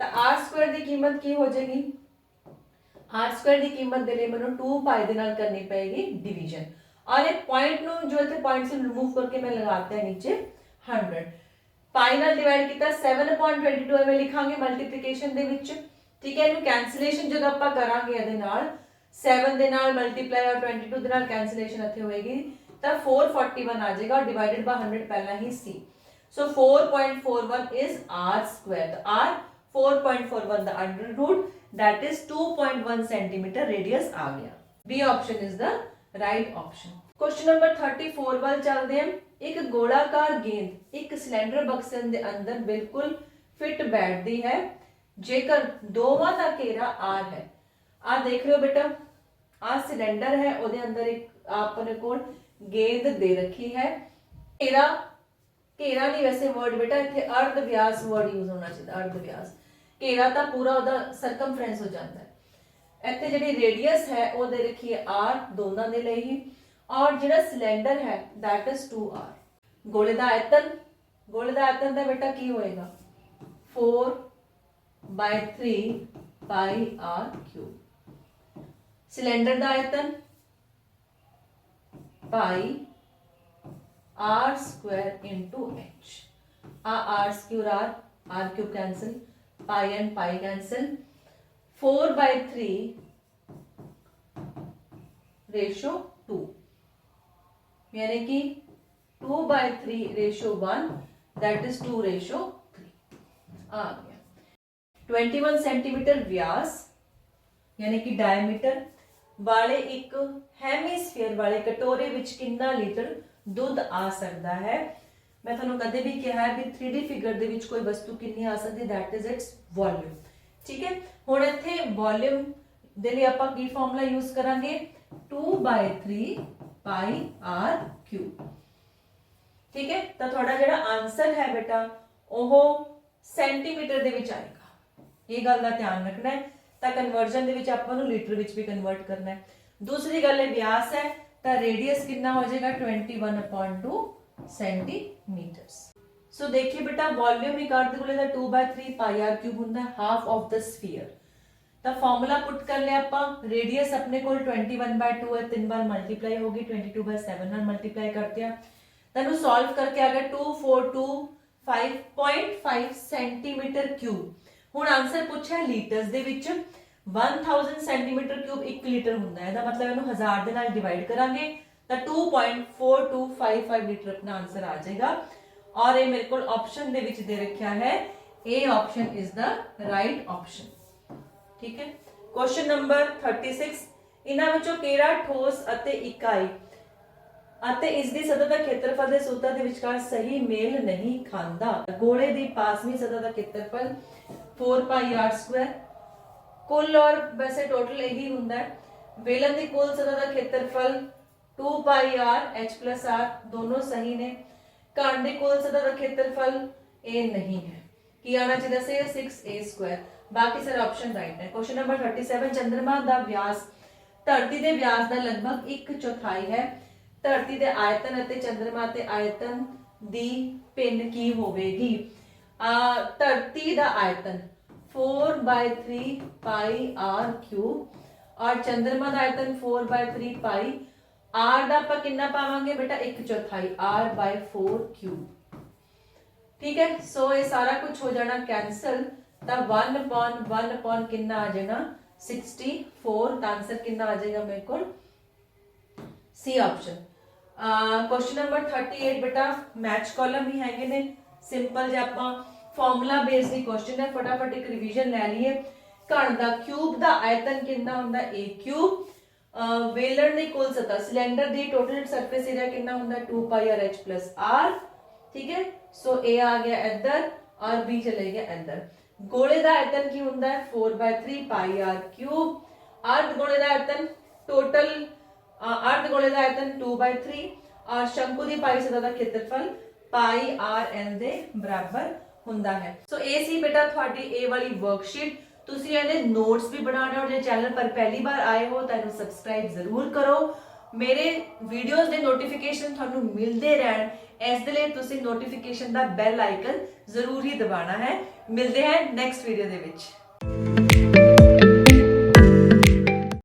ਤਾਂ r ਸਕੁਆਇਰ ਦੀ ਕੀਮਤ ਕੀ ਹੋ ਜਾਏਗੀ r ਸਕੁਆਇਰ ਦੀ ਕੀਮਤ ਦੇ ਲਈ ਮੈਨੂੰ 2 ਪਾਈ ਦੇ ਨਾਲ ਕਰਨੀ ਪਏਗੀ डिवीजन और एक पॉइंट नु जो इथे पॉइंट से रिमूव करके मैं लगाते हैं नीचे 100 पाई ਨਾਲ ਡਿਵਾਈਡ ਕੀਤਾ 7.22 ਐਵੇਂ ਲਿਖਾਂਗੇ ਮਲਟੀਪਲੀਕੇਸ਼ਨ ਦੇ ਵਿੱਚ। ਠੀਕ ਹੈ ਇਹਨੂੰ ਕੈਂਸਲੇਸ਼ਨ ਜਦੋਂ ਆਪਾਂ ਕਰਾਂਗੇ ਇਹਦੇ ਨਾਲ 7 ਦੇ ਨਾਲ ਮਲਟੀਪਲਾਈ ਔਰ 22 ਦੇ ਨਾਲ ਕੈਂਸਲੇਸ਼ਨ ਇੱਥੇ ਹੋਏਗੀ ਤਾਂ 441 ਆ ਜਾਏਗਾ और डिवाइडेड बाय 100 ਪਹਿਲਾਂ ਹੀ ਸੀ। So 4.41 is r square. तो r 4.41 ਦਾ under root that is 2.1 centimetre radius आ गया। B option is the right option. Question number 34 ਵੱਲ ਚੱਲਦੇ ਹਾਂ। ਇੱਕ ਗੋਲਾਕਾਰ ਗੇਂਦ ਇੱਕ ਸਿਲੰਡਰ ਬਕਸੇ ਦੇ ਅੰਦਰ ਬਿਲਕੁਲ ਫਿਟ ਬੈਠਦੀ ਹੈ ਜੇਕਰ ਦੋਵਾਂ ਦਾ ਘੇਰਾ r ਹੈ। ਆ ਦੇਖ ਲਿਓ ਬੇਟਾ ਆ ਸਿਲੰਡਰ ਹੈ ਉਹਦੇ ਅੰਦਰ ਇੱਕ ਆਪਣੇ ਕੋਲ ਗੇਂਦ ਦੇ ਰੱਖੀ ਹੈ। ਘੇਰਾ ਘੇਰਾ ਨਹੀਂ ਵੈਸੇ ਵਰਡ ਬੇਟਾ ਇੱਥੇ ਅਰਧ ਵਿਆਸ ਵਰਡ ਯੂਜ਼ ਹੋਣਾ ਚਾਹੀਦਾ। ਅਰਧ ਵਿਆਸ ਘੇਰਾ ਤਾਂ ਪੂਰਾ ਉਹਦਾ ਸਰਕਮਫਰੈਂਸ ਹੋ ਜਾਂਦਾ ਹੈ। ਇੱਥੇ ਜਿਹੜੀ ਰੇਡੀਅਸ ਹੈ ਉਹ ਦੇ ਰੱਖੀ ਹੈ r ਦੋਨਾਂ ਦੇ ਲਈ ਹੀ और ਜਿਹੜਾ ਸਿਲੰਡਰ ਹੈ that is 2r। ਗੋਲੇ ਦਾ ਆਇਤਨ ਦਾ ਬੇਟਾ ਕੀ ਹੋਏਗਾ 4/3 ਪਾਈ r ਕਿਊਬ। ਸਿਲੰਡਰ ਦਾ ਆਇਤਨ ਪਾਈ r ਸਕੁਆਇਰ ਇਨਟੂ h। ਆ r Square r cube cancel pi and pi cancel 4/3 ratio 2 यानी कि 2/3 रेशो 1 दैट इज 2 रेशो 3 आ गया। 21 सेंटीमीटर व्यास यानी कि डायमीटर वाले एक हेमीस्फीयर वाले कटोरे विच कितना लीटर दूध आ सकता है। मैं ਤੁਹਾਨੂੰ ਕਦੇ ਵੀ ਕਿਹਾ ਹੈ ਵੀ 3D ਫਿਗਰ ਦੇ ਵਿੱਚ ਕੋਈ ਵਸਤੂ ਕਿੰਨੀ ਆ ਸਕਦੀ that is its volume। ਠੀਕ ਹੈ ਹੁਣ ਇੱਥੇ ਵੋਲਿਊਮ ਦੇ ਲਈ ਆਪਾਂ ਕੀ ਫਾਰਮੂਲਾ ਯੂਜ਼ ਕਰਾਂਗੇ 2/3 ਪਾਈ r ਕਿਊਬ। ਠੀਕ ਹੈ ਤਾਂ ਤੁਹਾਡਾ ਜਿਹੜਾ ਆਨਸਰ ਹੈ ਬੇਟਾ ਉਹ ਸੈਂਟੀਮੀਟਰ ਦੇ ਵਿੱਚ ਆਏਗਾ। ਇਹ ਗੱਲ ਦਾ ਧਿਆਨ ਰੱਖਣਾ ਹੈ। ਤਾਂ ਕਨਵਰਜਨ ਦੇ ਵਿੱਚ ਆਪਾਂ ਨੂੰ ਲੀਟਰ ਵਿੱਚ ਵੀ ਕਨਵਰਟ ਕਰਨਾ ਹੈ। ਦੂਸਰੀ ਗੱਲ ਹੈ ਵਿਆਸ ਹੈ ਤਾਂ ਰੇਡੀਅਸ ਕਿੰਨਾ ਹੋ ਜਾਏਗਾ 21/2 सेंटीमीटर्स। सो देखिए बेटा वॉल्यूम एक अर्ध गोले का 2/3 पाई r क्यूब ਹੁੰਦਾ ਹੈ हाफ ऑफ द स्फीयर। ਤਾਂ ਫਾਰਮੂਲਾ ਪੁੱਟ ਕਰ ਲਿਆ ਆਪਾਂ। ਰੇਡੀਅਸ ਆਪਣੇ ਕੋਲ 21/2 ਹੈ 3 ਬਾਰ ਮਲਟੀਪਲਾਈ ਹੋਗੀ 22/7 ਨਾਲ ਮਲਟੀਪਲਾਈ ਕਰਤੇ ਆ ਤੈਨੂੰ ਸੋਲਵ ਕਰਕੇ ਆ ਗਿਆ 2425.5 ਸੈਂਟੀਮੀਟਰ ਕਿਊਬ। ਹੁਣ ਆਨਸਰ ਪੁੱਛਿਆ ਲੀਟਰਸ ਦੇ ਵਿੱਚ 1000 ਸੈਂਟੀਮੀਟਰ ਕਿਊਬ 1 ਲੀਟਰ ਹੁੰਦਾ ਹੈ। ਇਹਦਾ ਮਤਲਬ ਇਹਨੂੰ 1000 ਦੇ ਨਾਲ ਡਿਵਾਈਡ ਕਰਾਂਗੇ ਤਾਂ 2.4255 ਲੀਟਰ अपना आंसर आ जाएगा। और ये मेरे को ऑप्शन दे विच दे रखा है A option is the right option. ठीक है क्वेश्चन नंबर 36 इन्हां विचों किहड़ा ठोस अते इकाई ਅਤੇ ਇਸ ਦੀ ਸਤਹ ਦਾ ਖੇਤਰਫਲ ਦੇ ਸੂਤਰ ਦੇ ਵਿਚਕਾਰ ਸਹੀ ਮੇਲ ਨਹੀਂ ਖਾਂਦਾ। ਗੋਲੇ ਦੀ ਪਾਸਵੀਂ ਸਤਹ ਦਾ ਖੇਤਰਫਲ 4 ਪਾਈ r ਸਕੁਆਇਰ ਕੁੱਲ ਔਰ ਵੈਸੇ ਟੋਟਲ ਇਹੀ ਹੁੰਦਾ ਹੈ। ਵੇਲਣ ਦੀ ਕੁੱਲ ਸਤਹ ਦਾ ਖੇਤਰਫਲ 2 pi r h plus r ਦੋਨੋਂ ਸਹੀ ਨੇ। ਘਣ ਦੀ ਕੁੱਲ ਸਤਹ ਦਾ ਖੇਤਰਫਲ ਇਹ ਨਹੀਂ ਹੈ। ਕੀ ਆਣਾ ਚਾਹੀਦਾ ਸੀ 6a²। ਬਾਕੀ ਸਾਰੇ ਆਪਸ਼ਨ ਰਾਈਟ ਹੈ। ਕੁਐਸਚਨ ਨੰਬਰ 37 ਚੰद्रमा ਦਾ ਵਿਆਸ ਧਰਤੀ ਦੇ ਵਿਆਸ ਦਾ ਲਗਭਗ 1/4 ਹੈ। ਧਰਤੀ ਦੇ ਆਇਤਨ ਅਤੇ ਚੰद्रमा ਤੇ ਆਇਤਨ ਦੀ ਭਿੰਨ ਕੀ ਹੋਵੇਗੀ? ਧਰਤੀ ਦਾ ਆਇਤਨ 4/3 ਪਾਈ r क्यूब और चंद्रमा ਦਾ ਆਇਤਨ 4/3 ਪਾਈ r ਦਾ ਆਪਾਂ ਕਿੰਨਾ ਪਾਵਾਂਗੇ ਬੇਟਾ 1/4 r/4 क्यूब। ठीक है, सो ये सारा कुछ हो जाना कैंसल। तो 1/1 कितना आ जाएगा 64। तो आंसर कितना आ जाएगा मेरे को सी ऑप्शन। क्वेश्चन नंबर 38 बेटा मैच कॉलम ही हैगे ने सिंपल जे ਆਪਾਂ ਫਾਰਮੂਲਾ ਬੇਸਡ ਹੀ क्वेश्चन है, फटाफट एक रिवीजन ले लीए। ਘਣ ਦਾ ਕਿਊਬ ਦਾ ਆਇਤਨ ਕਿੰਨਾ ਹੁੰਦਾ a ਕਿਊਬ। ਵੇਲਣ ਦੀ ਕੁੱਲ ਸਤਹ ਸਿਲੰਡਰ ਦੀ ਟੋਟਲ ਸਰਫੇਸ ਏਰੀਆ ਕਿੰਨਾ ਹੁੰਦਾ 2 pi r h plus r। ठीक है, सो a आ गया इधर और b चले गया इधर। गोले ਦਾ ਆਇਤਨ ਕੀ ਹੁੰਦਾ ਹੈ 4/3 ਪਾਈ r ਕਿਊਬ। अर्ध गोले ਦਾ ਆਇਤਨ टोटल अर्ध गोले ਦਾ ਆਇਤਨ 2/3 और शंकु ਦੀ ਪਾਈ ਸਤਹ ਦਾ ਖੇਤਰਫਲ ਪਾਈ r l ਦੇ ਬਰਾਬਰ ਹੁੰਦਾ ਹੈ। ਸੋ ਇਹ ਸੀ ਬੇਟਾ ਤੁਹਾਡੀ ਇਹ ਵਾਲੀ ਵਰਕਸ਼ੀਟ। ਤੁਸੀਂ ਇਹਦੇ ਨੋਟਸ ਵੀ ਬਣਾਉਣੇ ਹੋ। ਜੇ ਚੈਨਲ ਪਰ ਪਹਿਲੀ ਵਾਰ ਆਏ ਹੋ ਤਾਂ ਇਹਨੂੰ ਸਬਸਕ੍ਰਾਈਬ ਜ਼ਰੂਰ ਕਰੋ। ਮੇਰੇ ਵੀਡੀਓਜ਼ ਦੇ ਨੋਟੀਫਿਕੇਸ਼ਨ ਤੁਹਾਨੂੰ ਮਿਲਦੇ ਰਹਿਣ ਇਸ ਦੇ ਲਈ ਤੁਸੀਂ ਨੋਟੀਫਿਕੇਸ਼ਨ ਦਾ ਬੈਲ ਆਈਕਨ ਜ਼ਰੂਰ ਹੀ ਦਬਾਉਣਾ ਹੈ। ਮਿਲਦੇ ਹਾਂ ਨੈਕਸਟ ਵੀਡੀਓ ਦੇ ਵਿੱਚ।